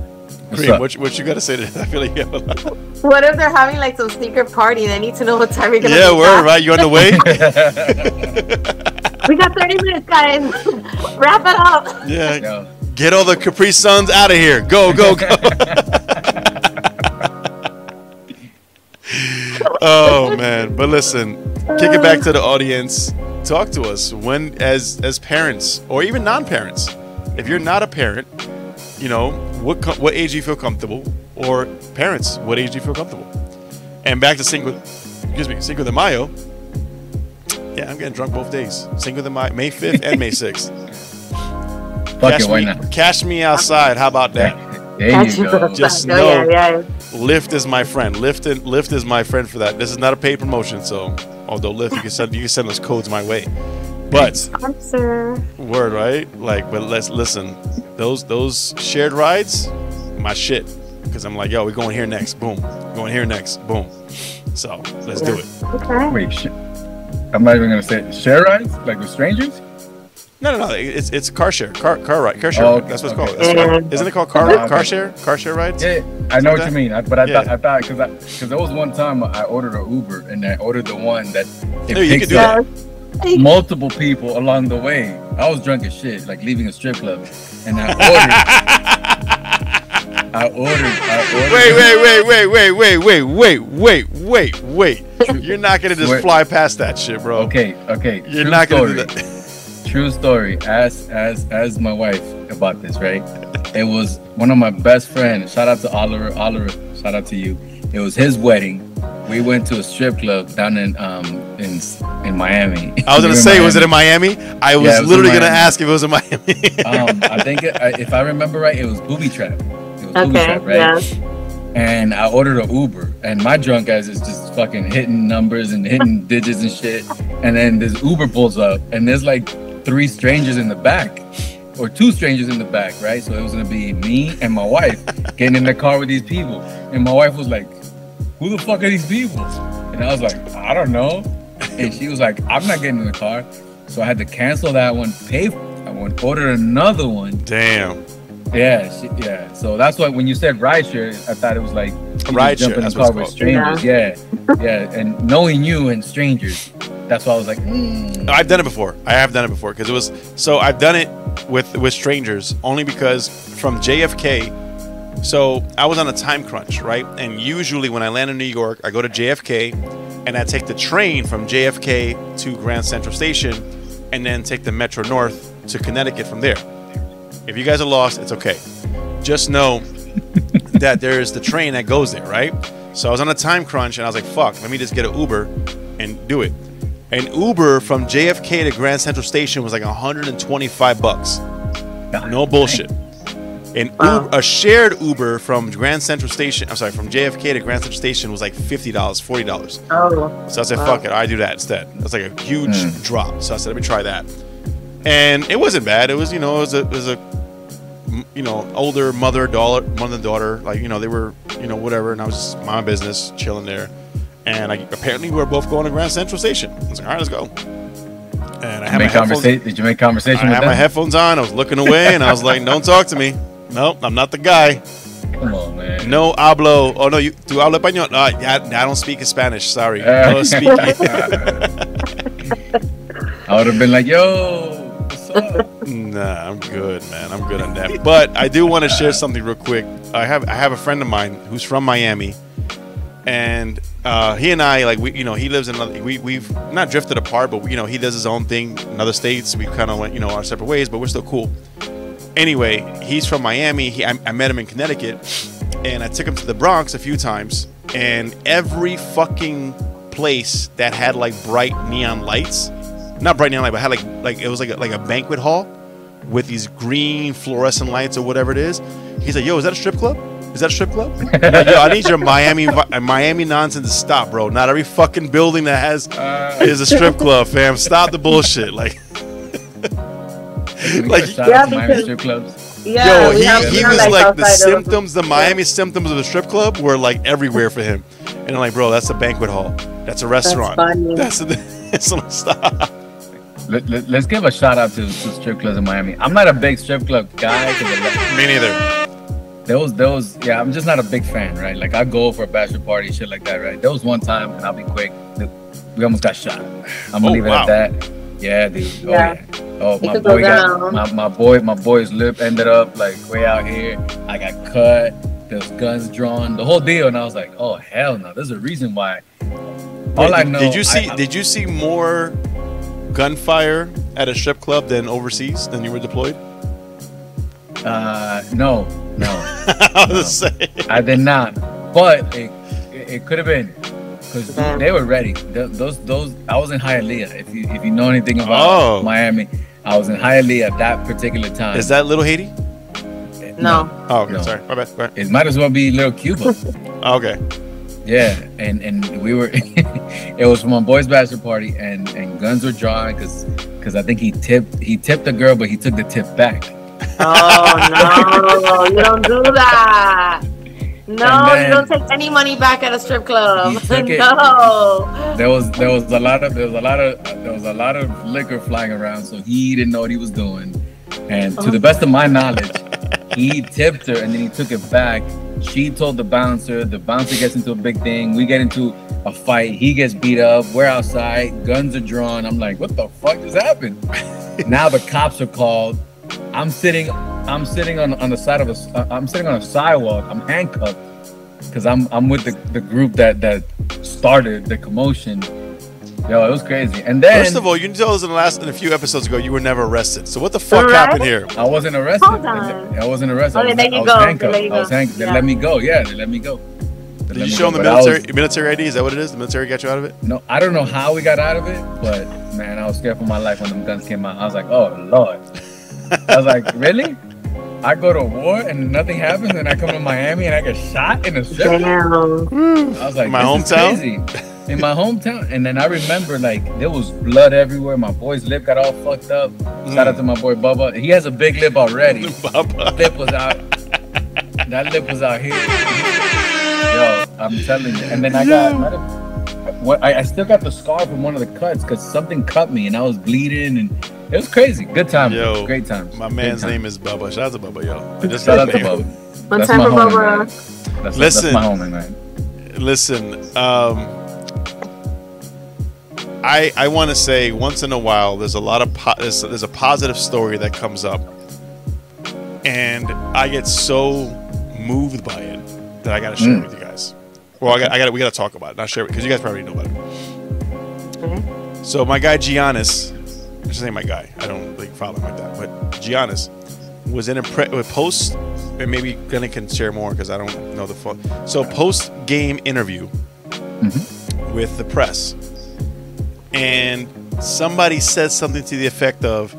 Kream, what you gotta say to that? I feel like you have a lot.
What if they're having like some secret party? They need to know what time you're gonna.
Yeah, word, right? You on the way?
We got 30 minutes, guys. Wrap it up.
Yeah.
Yo.
Get all the Capri Suns out of here. Go, go, go. Oh man, but listen, kick it back to the audience. Talk to us when, as parents or even non-parents, if you're not a parent, what age do you feel comfortable, or parents, what age do you feel comfortable? And back to Cinco de Mayo. Yeah, I'm getting drunk both days. Cinco de Mayo, May 5th and May 6th.
Why not?
Cash me outside. How about that?
There you go.
Just know, Lyft is my friend. Lyft is my friend for that. This is not a paid promotion, so although Lyft, you can send those codes my way. But word, right? Like, but let's listen. Those shared rides, my shit. Because I'm like, yo, we're going here next. Boom. Going here next. Boom. So let's do it.
Okay.
Wait, I'm not even gonna say it. Share rides, like with strangers.
No. It's car share. Car ride. Car share.
Oh, okay.
That's what it's called. Isn't it called car share? Car share rides?
Yeah, I know what you mean. But I thought because there was one time I ordered an Uber and I ordered the one that
you can do that.
Multiple people along the way. I was drunk as shit, like leaving a strip club, and I ordered. Wait.
You're not gonna just fly past that shit, bro.
Okay.
You're not gonna do that.
True story. As my wife about this, right? It was one of my best friends. Shout out to Oliver. Oliver, shout out to you. It was his wedding. We went to a strip club down in Miami.
I was gonna say, was it in Miami? I was literally gonna ask if it was in Miami.
I think if I remember right, it was Booby Trap. Booby Trap, right? Yes. And I ordered an Uber, and my drunk ass is just fucking hitting numbers and hitting digits and shit. And then this Uber pulls up, and there's like 3 strangers in the back, or 2 strangers in the back, right? So it was gonna be me and my wife getting in the car with these people, and my wife was like, "Who the fuck are these people?" And I was like, "I don't know." And she was like, "I'm not getting in the car," so I had to cancel that one, pay for that one, order another one.
Damn.
Yeah. So that's why when you said rideshare, I thought it was like
rideshare.
That's what it's called. Strangers. Yeah. And knowing you and strangers, that's why I was like,
I've done it before. I have done it before because it was so. I've done it with strangers only because from JFK. So I was on a time crunch, right? And usually when I land in New York, I go to JFK, and I take the train from JFK to Grand Central Station, and then take the Metro North to Connecticut from there. If you guys are lost, it's okay. Just know that there's the train that goes there, right? So I was on a time crunch, and I was like, fuck, let me just get an Uber and do it. An Uber from JFK to Grand Central Station was like $125. No bullshit. A shared Uber from Grand Central Station, from JFK to Grand Central Station was like $50, $40.
Oh.
So I said, fuck it, I do that instead. That's like a huge drop. So I said, let me try that. And it wasn't bad. It was, it was a older mother, daughter, like, they were, whatever. And I was just my business, chilling there. And apparently we were both going to Grand Central Station. I was like, all right, let's go. And I had my headphones. Did you make conversation? I had my headphones on. I was looking away, and I was like, "Don't talk to me. Nope, I'm not the guy.
Come on, man.
No hablo. Oh no, you do hablo español? I don't speak Spanish. Sorry. I don't speak.
I would have been like, "Yo, what's up?"
Nah, I'm good, man. I'm good on that. But I do want to share something real quick. I have a friend of mine who's from Miami, and he and I, like, he lives in another, we've not drifted apart, but he does his own thing in other states. We kind of went, our separate ways, but we're still cool. Anyway, he's from Miami. I met him in Connecticut, and I took him to the Bronx a few times, and every fucking place that had like bright neon lights, not bright neon light, but had like it was like a banquet hall with these green fluorescent lights or whatever it is. He's like, yo, is that a strip club? Is that a strip club? Like, yo, I need your Miami nonsense to stop, bro. Not every fucking building that has is a strip club, fam. Stop the bullshit. Like,
Miami strip clubs.
Yeah,
yo, he was like the symptoms, the Miami symptoms of a strip club were like everywhere for him. And I'm like, bro, that's a banquet hall. That's a restaurant. That's stop.
Let's give a shout out to strip clubs in Miami. I'm not a big strip club guy.
Me neither.
Those, yeah, I'm just not a big fan, right? Like, I go for a bachelor party, shit like that, right? There was one time, and I'll be quick, we almost got shot. I'm gonna leave it at that. Yeah, dude.
Yeah.
Oh, my boy's lip ended up like way out here. I got cut. There's guns drawn. The whole deal, and I was like, oh hell no. There's a reason why.
Did you see more gunfire at a strip club than overseas than you were deployed?
No. I did not, but it could have been because they were ready. Those I was in Hialeah. If you know anything about Miami, I was in Hialeah at that particular time.
Is that Little Haiti?
No.
Oh, okay. No. Sorry, my bad. Go ahead.
It might as well be Little Cuba.
Okay.
Yeah, and we were. It was for my boy's bachelor party, and guns were drawn because I think he tipped the girl, but he took the tip back.
Oh no! You don't do that. No, you don't take any money back at a strip club. No.
There was a lot of liquor flying around, so he didn't know what he was doing. And to the best of my knowledge, he tipped her and then he took it back. She told the bouncer. The bouncer gets into a big thing. We get into a fight. He gets beat up. We're outside. Guns are drawn. I'm like, what the fuck just happened? Now the cops are called. I'm sitting on the side of I'm sitting on a sidewalk. I'm handcuffed because I'm with the group that started the commotion. Yo, it was crazy. And then,
first of all, you told us in a few episodes ago you were never arrested. So what the fuck happened here?
I wasn't arrested.
Hold on.
I wasn't arrested.
Okay,
I was handcuffed. I was handcuffed. They let me go. Yeah, they let me go.
Did you show them the military ID? Is that what it is? The military got you out of it?
No, I don't know how we got out of it, but man, I was scared for my life when them guns came out. I was like, oh Lord. I was like, really? I go to war and nothing happens, and I come to Miami and I get shot in a strip club? I was like,
my hometown?
Crazy. In my hometown. And then I remember, like, there was blood everywhere. My boy's lip got all fucked up. Shout out to my boy Bubba. He has a big lip already. Bubba. Lip was out. That lip was out here. Yo, I'm telling you. And then I still got the scar from one of the cuts because something cut me and I was bleeding and it was crazy. Good time.
Yo,
great times.
My man's name is Bubba. Shout out to Bubba, yo.
Shout out to Bubba.
One time for Bubba.
That's my homie, man.
Listen, I want to say once in a while there's a lot of there's a positive story that comes up, and I get so moved by it that I got to share it with you guys. Well, we got to talk about it, not share it because you guys probably know about it.
Mm-hmm.
So my guy Giannis. I just ain't my guy. I don't like follow him like that. But Giannis was in a post, and maybe Glenn can share more because I don't know the full. So post game interview with the press, and somebody said something to the effect of,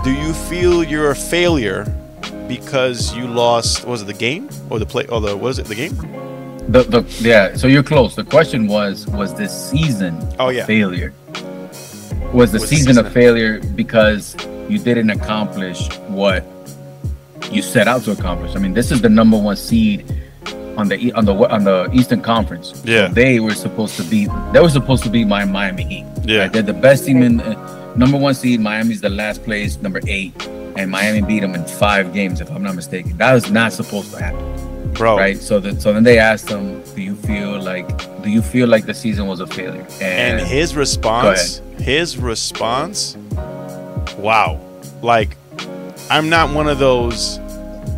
"Do you feel you're a failure because you lost? Was it the game or the play? Or the was it the game?
Yeah. So you're close. The question was this season a failure? Was the season a failure because you didn't accomplish what you set out to accomplish? I mean, this is the number 1 seed on the Eastern Conference.
Yeah,
so they were supposed to be my Miami Heat.
Yeah,
right? They're the best team in number 1 seed. Miami's the last place, number 8, and Miami beat them in 5 games, if I'm not mistaken. That was not supposed to happen,
bro.
Right? So then they asked him, "Do you feel like the season was a failure?"
And his response, wow, like, I'm not one of those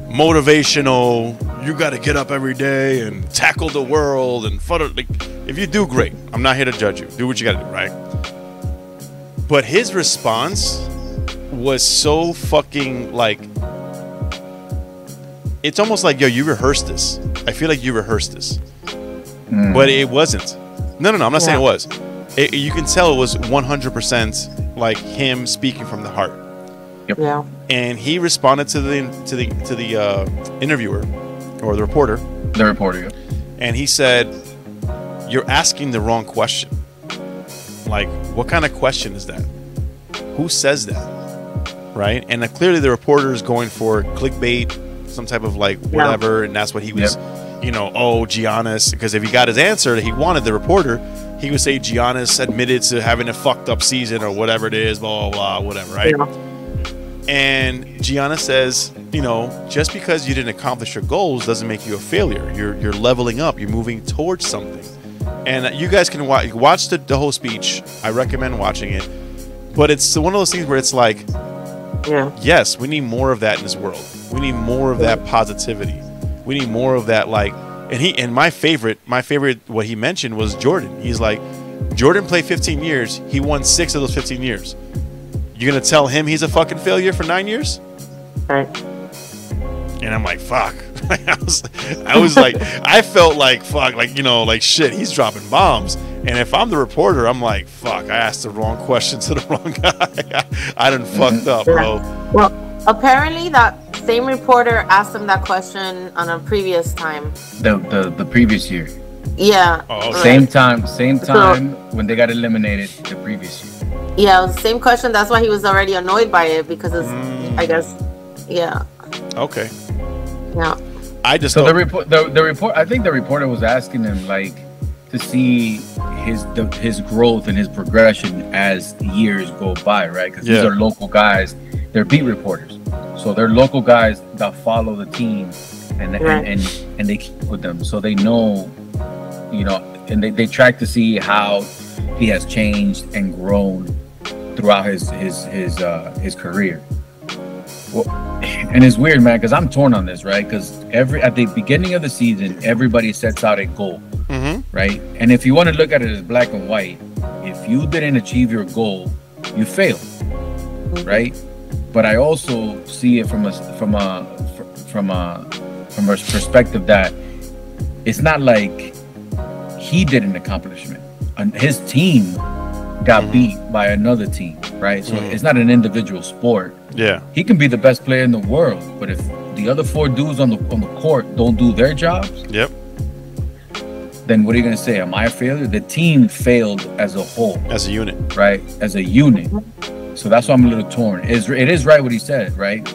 motivational, you got to get up every day and tackle the world and like, if you do, great. I'm not here to judge you. Do what you got to do, right? But his response was so fucking like, it's almost like, yo, you rehearsed this. I feel like you rehearsed this. But it wasn't. No, I'm not saying it was. You can tell it was 100% like him speaking from the heart.
Yep.
Yeah.
And he responded to the interviewer or the reporter.
The reporter. Yeah.
And he said, "You're asking the wrong question. Like, what kind of question is that? Who says that?" Right? And clearly the reporter is going for clickbait, some type of like whatever, and that's what he was. Giannis, because if he got his answer that he wanted, the reporter, he would say Giannis admitted to having a fucked up season or whatever it is, blah, blah, blah, whatever, right? Yeah. And Giannis says, just because you didn't accomplish your goals doesn't make you a failure. You're leveling up. You're moving towards something. And you guys can watch the whole speech. I recommend watching it. But it's one of those things where it's like, yes, we need more of that in this world. We need more of that positivity. We need more of that, like, and my favorite, what he mentioned was Jordan. He's like, Jordan played 15 years. He won 6 of those 15 years. You're going to tell him he's a fucking failure for 9 years?
Right.
And I'm like, fuck. I was like, I felt like, fuck, like, like shit, he's dropping bombs. And if I'm the reporter, I'm like, fuck, I asked the wrong question to the wrong guy. I done fucked up, bro.
Well, apparently that same reporter asked him that question on a previous time.
The previous year.
Yeah.
Oh, okay.
Same time when they got eliminated the previous year.
Yeah, it was the same question. That's why he was already annoyed by it, because it's, I guess, yeah.
Okay.
Yeah.
I just
the report. I think the reporter was asking him like to see his growth and his progression as the years go by, right? Because these are local guys. They're beat reporters, so they're local guys that follow the team and they keep with them, so they know, and they track to see how he has changed and grown throughout his career. Well, and it's weird, man, because I'm torn on this, right? Because at the beginning of the season, everybody sets out a goal, right? And if you want to look at it as black and white, if you didn't achieve your goal, you failed, right? But I also see it from a perspective that it's not like he did an accomplishment. His team got beat by another team, right? So it's not an individual sport.
Yeah,
he can be the best player in the world, but if the other 4 dudes on the court don't do their jobs, then what are you gonna say? Am I a failure? The team failed as a whole,
as a unit,
right? As a unit. So that's why I'm a little torn. It is right what he said, right?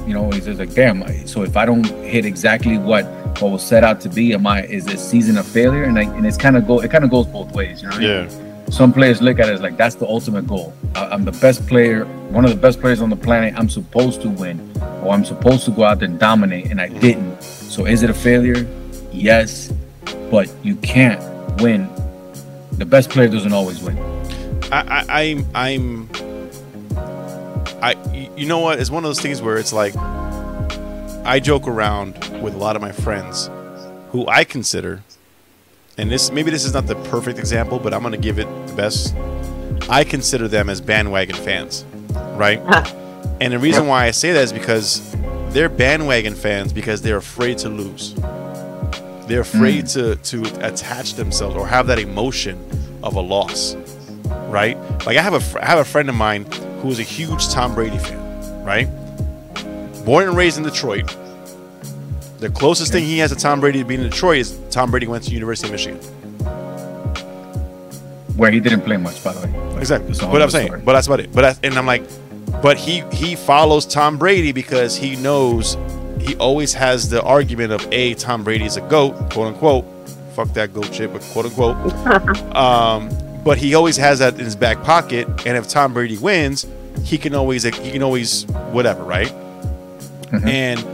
He says like, damn. So if I don't hit exactly what was set out to be, is this season a failure? And it kind of goes both ways, you know what I mean? Some players look at it as like, that's the ultimate goal. I'm the best player, one of the best players on the planet. I'm supposed to win, or I'm supposed to go out there and dominate, and I didn't. So is it a failure? Yes, but you can't win. The best player doesn't always win.
You know what? It's one of those things where it's like, I joke around with a lot of my friends who I consider, and maybe this is not the perfect example, but I'm going to give it the best. I consider them as bandwagon fans, right? And the reason why I say that is because they're bandwagon fans because they're afraid to lose. They're afraid to attach themselves or have that emotion of a loss. right? Like I have a friend of mine who is a huge Tom Brady fan, right? Born and raised in Detroit. The closest thing he has to Tom Brady being in Detroit is Tom Brady went to University of Michigan,
where he didn't play much, by the way.
Exactly. But I'm saying, but that's about it. And I'm like, but he follows Tom Brady because he knows he always has the argument of Tom Brady is a GOAT, quote unquote. Fuck that GOAT shit, but quote unquote. But he always has that in his back pocket, and if Tom Brady wins, he can always whatever, right? Mm-hmm. And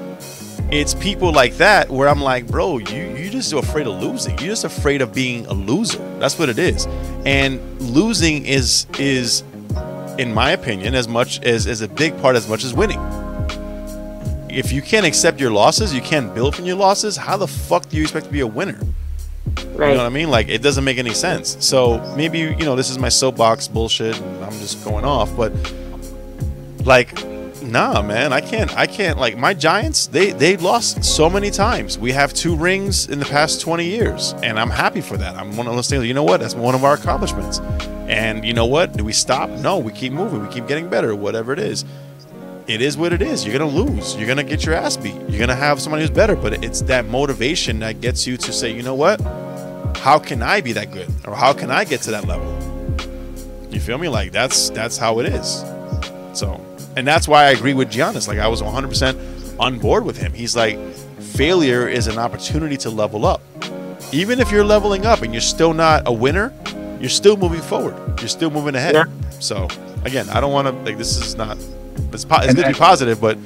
it's people like that where I'm like, bro, you just afraid of losing. You're just afraid of being a loser. That's what it is. And losing is in my opinion, as much as a big part as much as winning. If you can't accept your losses, you can't build from your losses, how the fuck do you expect to be a winner? Right. You know what I mean? Like, it doesn't make any sense. So maybe, this is my soapbox bullshit and I'm just going off, but like, nah, man, I can't. Like, my Giants, they lost so many times. We have 2 rings in the past 20 years, and I'm happy for that. I'm one of those things, you know what? That's one of our accomplishments. And you know what? Do we stop? No, we keep moving. We keep getting better, whatever it is. It is what it is. You're going to lose. You're going to get your ass beat. You're going to have somebody who's better, but it's that motivation that gets you to say, you know what? How can I be that good? Or how can I get to that level? You feel me? Like, that's how it is. So, and that's why I agree with Giannis. Like, I was 100% on board with him. He's like, failure is an opportunity to level up. Even if you're leveling up and you're still not a winner, you're still moving forward. You're still moving ahead. Yeah. So, again, I don't want to, like, this is not, it's good to be positive, but,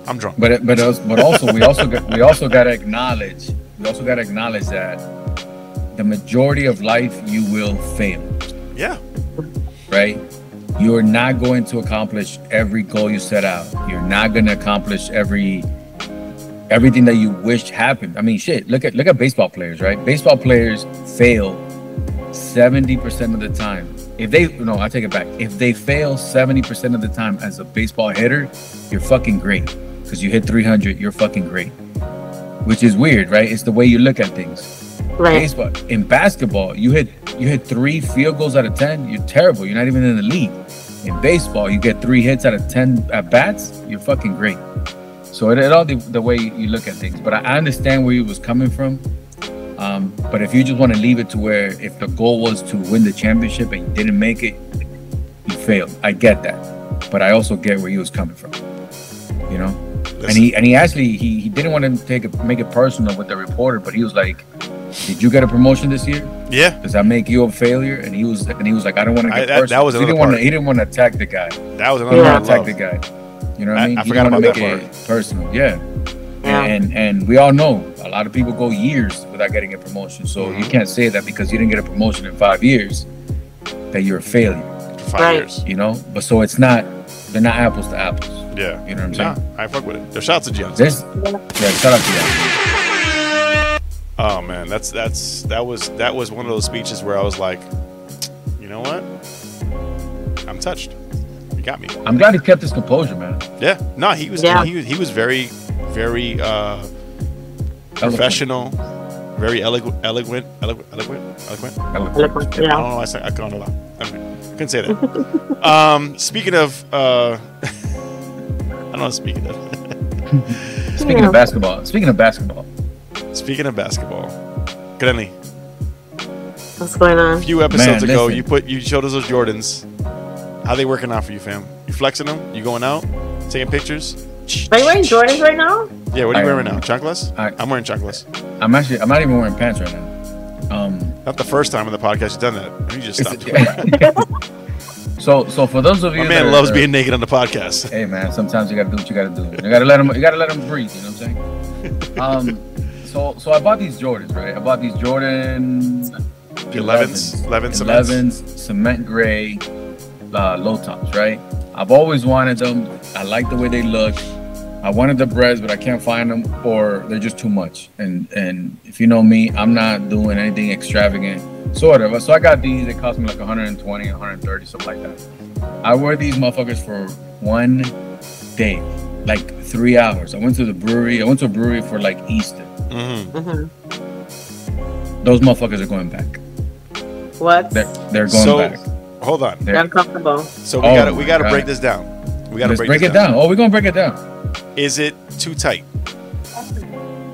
I'm drunk.
But also, we also got to acknowledge that the majority of life you will fail.
Yeah.
Right? You're not going to accomplish every goal you set out. You're not going to accomplish everything that you wished happened. I mean, shit, look at baseball players, right? Baseball players fail 70% of the time. I take it back. If they fail 70% of the time as a baseball hitter, you're fucking great. Because you hit 300, you're fucking great. Which is weird, right? It's the way you look at things. Right. Baseball. In basketball, you hit 3 field goals out of 10, you're terrible. You're not even in the league. In baseball, you get 3 hits out of 10 at bats, you're fucking great. So it all the way you look at things. But I understand where he was coming from. But if you just want to leave it to where if the goal was to win the championship and you didn't make it, you failed. I get that. But I also get where he was coming from. And he actually he didn't want to make it personal with the reporter, but he was like, "Did you get a promotion this year?
Yeah.
Does that make you a failure?" And he was like, "I don't want to get personal."
That was another part.
He didn't want to attack the guy.
That was another part.
Attack the guy. You know what I mean?
I forgot about that part.
It personal. Yeah. And we all know a lot of people go years without getting a promotion. So you can't say that because you didn't get a promotion in 5 years that you're a failure.
5 years.
But so it's not. They're not apples to apples.
Yeah.
You know what I'm saying?
I fuck with it. Shout out to Giannis.
Shout out to Giannis.
Oh man, that was one of those speeches where I was like, you know what? I'm touched. You got me.
I'm glad he kept his composure, man.
Yeah. No, he was very, very professional, very eloquent. I don't know. I can't lie. Couldn't say that. Speaking of, I don't know. Speaking of
basketball.
Crenly.
What's going on?
A few episodes ago, you showed us those Jordans. How they working out for you, fam? You flexing them? You going out? Taking pictures?
Are you wearing Jordans right now?
Yeah, what are you wearing right now? Chanclas? I'm wearing chanclas.
I'm not even wearing pants right now.
Not the first time on the podcast you've done that. You just stopped doing that.
So for those of you,
my man loves being naked on the podcast.
Hey man, sometimes you gotta do what you gotta do. You gotta let them breathe. You know what I'm saying? So I bought these Jordans, right? I bought these Jordan 11s, cement gray, low tops, right? I've always wanted them. I like the way they look. I wanted the breads, but I can't find them, or they're just too much. And if you know me, I'm not doing anything extravagant, sort of. So I got these. They cost me like 120, 130, something like that. I wear these motherfuckers for one day, like 3 hours. I went to a brewery for like Easter. Mm-hmm. Those motherfuckers are going back.
What?
They're going back.
Hold on.
They're uncomfortable.
So we gotta break this down. We gotta
break it down. Oh, we're gonna break it down.
Is it too tight?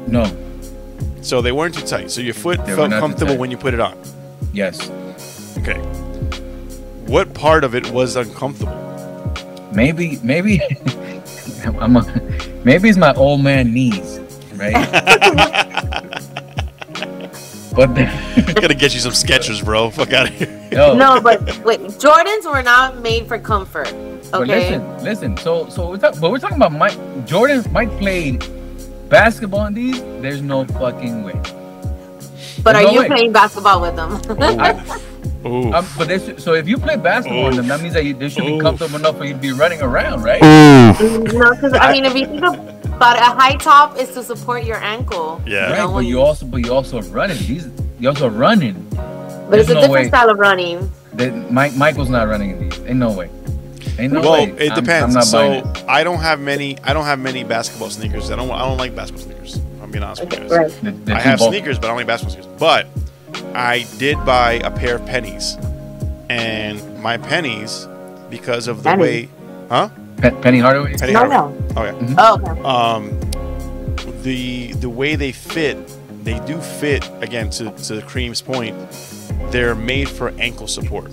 No.
So they weren't too tight. So your foot felt comfortable when you put it on.
Yes.
Okay. What part of it was uncomfortable?
Maybe maybe it's my old man knees, right? But
gotta get you some Skechers, bro. Fuck out of here.
No, but wait, Jordans were not made for comfort. Okay.
But listen. So we're talking about Mike. Mike played basketball in these. There's no fucking way.
But are you playing basketball with them?
So if you play basketball in them, that means that they should be comfortable enough for you to be running around, right?
No, because I mean, if you think about a high top is to support your ankle.
Yeah.
Right, but you also running. You also running.
But it's a different style of running.
Michael's not running in these. Ain't no way.
Well, it depends. I don't have many basketball sneakers. I don't like basketball sneakers. I'm being honest with you guys.
Right.
I have sneakers, but I don't like basketball sneakers. But I did buy a pair of pennies, and my pennies, because of the way,
Penny Hardaway.
Penny Hardaway.
No.
Okay.
Mm-hmm. Oh,
okay. The way they fit, they do fit again to Kream's point. They're made for ankle support,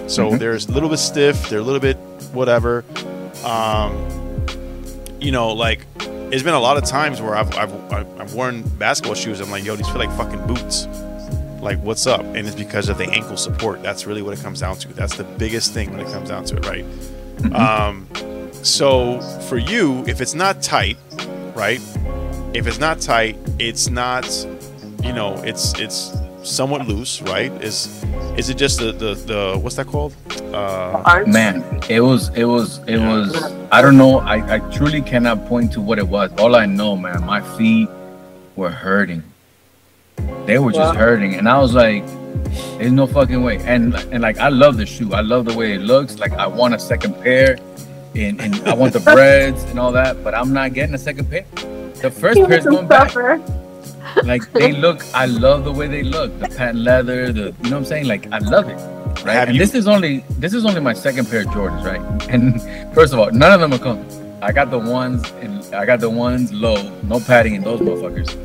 so they're a little bit stiff. They're a little bit whatever. Like there's been a lot of times where I've worn basketball shoes. I'm like, yo, these feel like fucking boots. Like, what's up? And it's because of the ankle support. That's really what it comes down to. That's the biggest thing when it comes down to it, right? So for you, if it's not tight, right? If it's not tight, it's not, it's somewhat loose, right? Is it just the what's that called?
Man, it was. I don't know. I truly cannot point to what it was. All I know, man, my feet were hurting. They were just hurting, and I was like, "There's no fucking way." And like, I love the shoe. I love the way it looks. Like, I want a second pair, and I want the breads and all that. But I'm not getting a second pair. The first pair's going back. Like, they look. I love the way they look. The patent leather. You know what I'm saying? Like, I love it. Right. And this is only my second pair of Jordans, right? And first of all, none of them are comfortable. I got the ones low, no padding in those motherfuckers,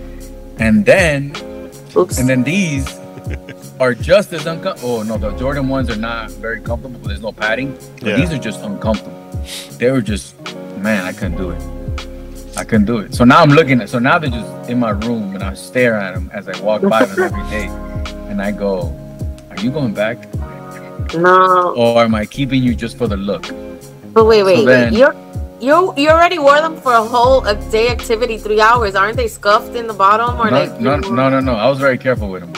and then.
Oops.
And then these are just as uncomfortable. Oh no, the Jordan ones are not very comfortable, but there's no padding. But these are just uncomfortable. They were just, man, I couldn't do it. So now I'm looking at. So now they're just in my room, and I stare at them as I walk by them every day, and I go, "Are you going back?
No.
Or am I keeping you just for the look?"
But wait. You already wore them for a day activity, 3 hours. Aren't they scuffed in the bottom or
no? I was very careful with them.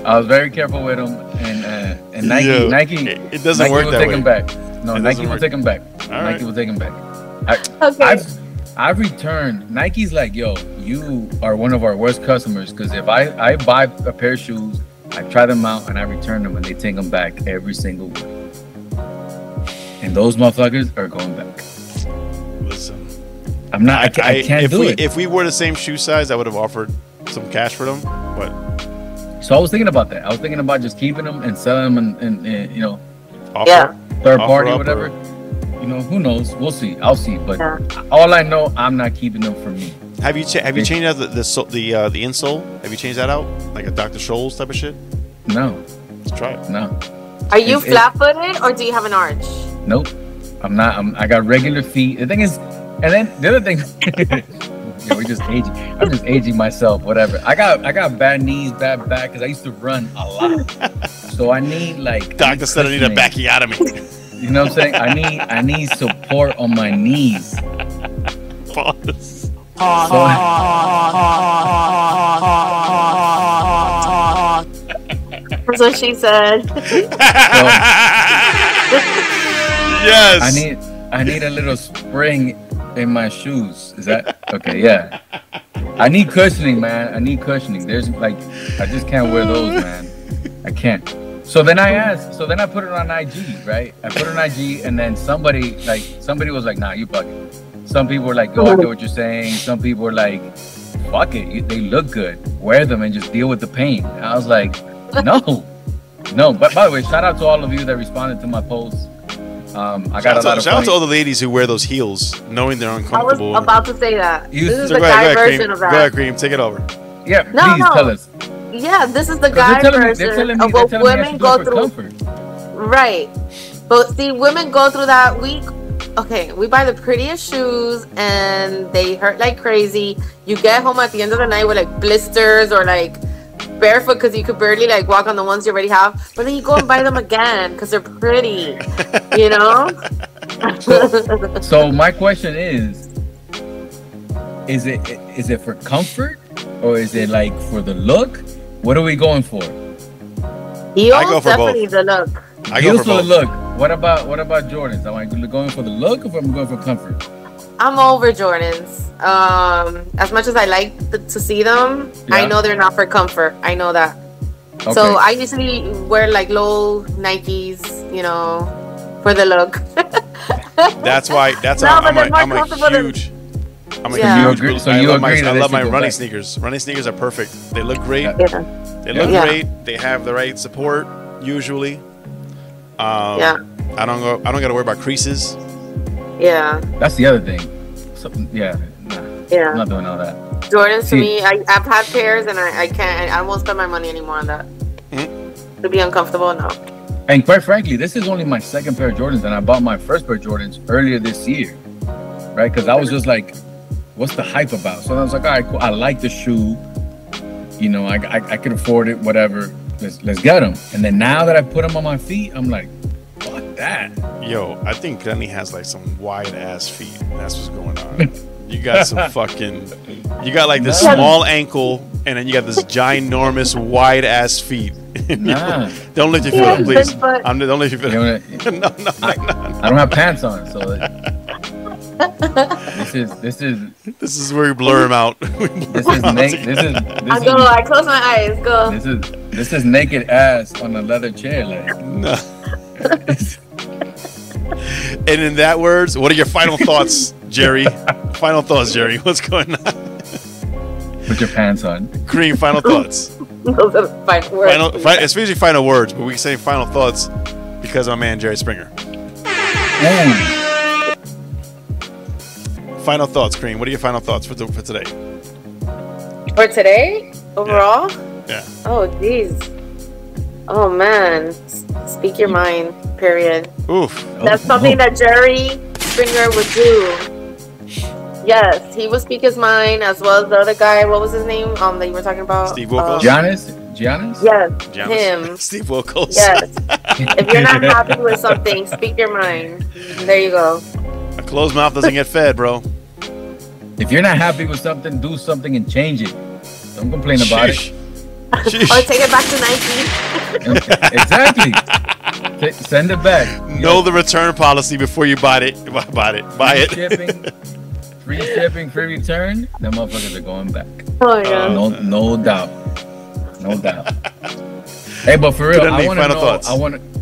I was very careful with them, and Nike.
It doesn't work that way.
Them back. No, Nike will take them back. Nike will take them back. I've returned. Nike's like, yo, you are one of our worst customers, because if I buy a pair of shoes, I try them out and I return them, and they take them back every single week. And those motherfuckers are going back.
Listen,
I'm not. I can't do it.
If we were the same shoe size, I would have offered some cash for them. But
so I was thinking about that. I was thinking about just keeping them and selling them, and third party or whatever. Who knows? We'll see. I'll see. But all I know, I'm not keeping them for me.
Have you changed out the insole? Have you changed that out, like a Dr. Scholl's type of shit?
No.
Let's try it.
No.
Are you flat-footed or do you have an arch?
Nope. I'm not. I got regular feet. The thing is, and then the other thing, we're just aging. I'm just aging myself. Whatever. I got bad knees, bad back, because I used to run a lot. So I need
Doctor said I need a backiotomy.
You know what I'm saying? I need support on my knees.
Pause.
That's what she said.
Yes.
I need a little spring in my shoes. Is that okay? Yeah. I need cushioning, man. I need cushioning. There's I just can't wear those, man. I can't. So then I put it on IG, right? I put it on IG, and then somebody was like, nah, you bugging. Some people were like, oh, I get what you're saying. Some people were like, fuck it, they look good. Wear them and just deal with the pain. And I was like, no. But by the way, shout out to all of you that responded to my posts. I got
shout out to all the ladies who wear those heels, knowing they're uncomfortable.
I was about to say that.
This
is the guy version of that.
Go ahead, Kream, take it over.
Yeah, please tell us.
Yeah, this is the guy version of what women go through. Right. But see, women go through that week. Okay, we buy the prettiest shoes and they hurt like crazy. You get home at the end of the night with like blisters or like barefoot because you could barely like walk on the ones you already have. But then you go and buy them again because they're pretty, you know?
So my question is it for comfort or is it like for the look? What are we going for?
Heels, definitely the look.
I go for
the look. What about Jordans? Am I going for the look or am I going for comfort?
I'm over Jordans. As much as I like to see them, I know they're not for comfort. I know that. Okay. So I usually wear like low Nikes, you know, for the look.
That's why. I'm a huge. I love my running sneakers. Running sneakers are perfect. They look great. Yeah. They look great. They have the right support usually. I don't gotta worry about creases.
Yeah.
That's the other thing. I'm not doing all that.
Jordans to me, I've had pairs and I can't. I won't spend my money anymore on that. Mm-hmm. To be uncomfortable, no.
And quite frankly, this is only my second pair of Jordans, and I bought my first pair of Jordans earlier this year, right? Because I was just like, what's the hype about? So I was like, all right, cool. I like the shoe. You know, I can afford it, whatever. Let's get them. And then now that I put them on my feet, I'm like, fuck that.
Yo, I think Crenly has like some wide ass feet. That's what's going on. You got some fucking. You got like this small ankle, and then you got this ginormous wide ass feet.
Nah.
Don't lift your foot up, please. Don't lift your foot up. No.
I don't have pants on, so. This
is where we blur him out.
I close my eyes. Go.
This is naked ass on a leather chair, like.
No. And in that words, what are your final thoughts, Jerry? Final thoughts, Jerry. What's going on?
Put your pants on.
Kream, final thoughts.
Those are the final words.
It's usually final words, but we say final thoughts because of my man Jerry Springer. Final thoughts, Kream. What are your final thoughts for today?
For today? Overall?
Yeah.
Oh, jeez. Oh, man. Speak your mind, period.
Oof.
That's something that Jerry Springer would do. Yes, he would speak his mind, as well as the other guy. What was his name that you were talking about?
Steve Wilkos?
Giannis?
Yes, him.
Steve Wilkos.
Yes. If you're not happy with something, speak your mind. There you go.
A closed mouth doesn't get fed, bro.
If you're not happy with something, do something and change it. Don't complain about it.
Or take it back to Nike.
Exactly. Send it back.
Know the return policy before you buy it. Buy it.
Free shipping, free return. Them motherfuckers are going back.
Oh yeah.
No doubt. Hey, but for real, I want to know.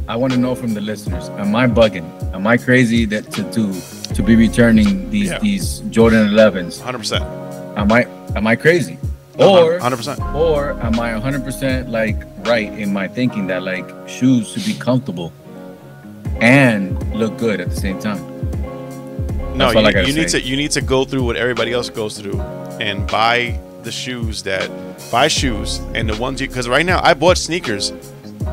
I want to know from the listeners. Am I bugging? Am I crazy that to be returning these Jordan 11s?
100%.
Am I crazy? Or
100%.
Or am I 100% like right in my thinking that like shoes should be comfortable and look good at the same time?
No, you need to go through what everybody else goes through and buy shoes and the ones because right now I bought sneakers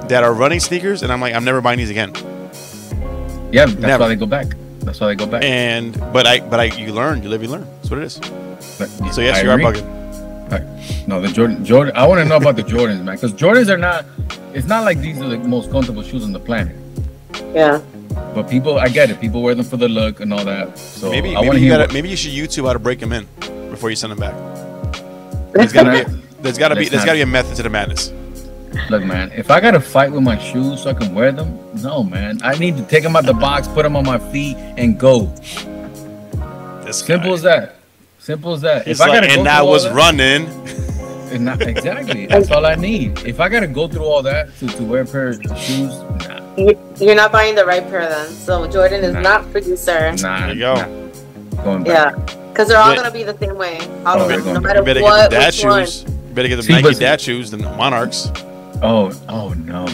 that are running sneakers and I'm like I'm never buying these again.
Yeah, that's why they go back. And
but you learn, you live, you learn. That's what it is. So yes, you are bugging.
Right. No, the Jordan. I want to know about the Jordans, man, because Jordans are not. It's not like these are the most comfortable shoes on the planet.
Yeah.
But I get it. People wear them for the look and all that. So
maybe you should YouTube how to break them in before you send them back. There's gotta be a method to the madness.
Look, man, if I gotta fight with my shoes so I can wear them, no, man. I need to take them out the box, put them on my feet, and go. Simple as that.
If I gotta and I was running.
Exactly. That's all I need. If I gotta go through all that to wear a pair of shoes, nah.
You're not buying the right pair then. So Jordan is not for you, sir.
Nah.
There you go.
Nah. Going back.
Yeah. Because they're all gonna be the same way. All of them, no matter
you better
what.
Get the dad shoes. You better get the Nike dad shoes, the Monarchs.
Oh no,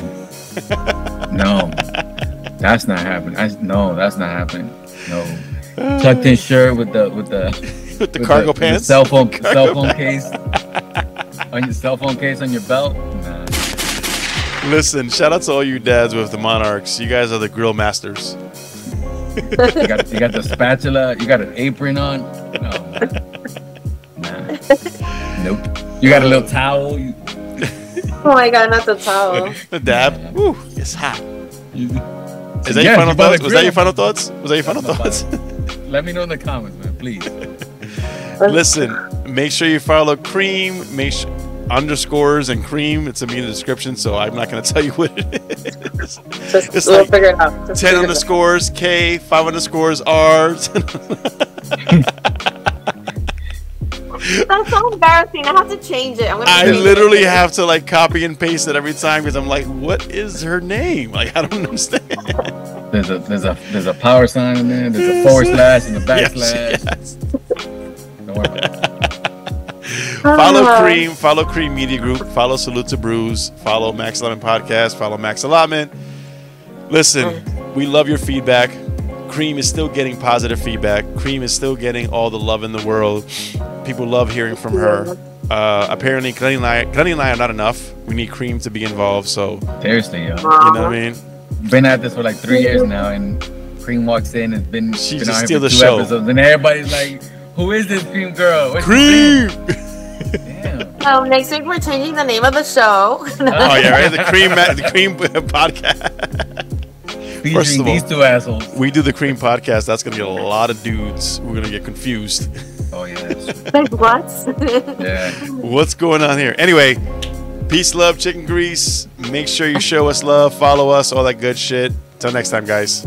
no, that's not happening. That's not happening. No, tucked in shirt with the
cargo pants,
cell phone case on your cell phone case on your belt. Nah.
Listen, shout out to all you dads with the Monarchs. You guys are the grill masters.
You got the spatula. You got an apron on. No, nah, nope. You got a little towel.
Oh my God, not the towel.
The dab. Woo, it's hot. Is that
your
final thoughts? Was that your final thoughts? Was that your final thoughts?
Let me know in the comments, man, please.
Listen, make sure you follow Kream. Underscores and Kream. It's in the description, so I'm not going to tell you what it is. It's
we'll
like
figure it out.
10 underscores K, 5 underscores R.
That's so embarrassing. I have to change it.
I literally have to like copy and paste it every time because I'm like, what is her name? Like, I don't understand.
There's a power sign in there. There's a forward slash and a backslash.
Yes.
Don't worry about it.
Follow Kream. Follow Kream Media Group. Follow Salute to Brews. Follow Max Allotment Podcast. Follow Max Allotment. Listen, we love your feedback. Kream is still getting positive feedback. Kream is still getting all the love in the world. People love hearing from her. Apparently, Crenly and I are not enough. We need Kream to be involved. So
seriously, yo.
You know what I mean?
Been at this for like 3 years now, and Kream walks in and been
she
been
just
on
steal
here
the
for 2
show.
episodes, and everybody's like, "Who is this Kream girl? What's
Kream."
Damn.
Next week we're changing the name of the show.
Oh yeah, right. The Kream podcast.
Featuring these 2 assholes.
We do the Kream podcast. That's gonna get a lot of dudes who are gonna get confused.
Oh yeah.
Like what?
Yeah.
What's going on here? Anyway, peace, love, chicken grease. Make sure you show us love, follow us, all that good shit. Till next time, guys.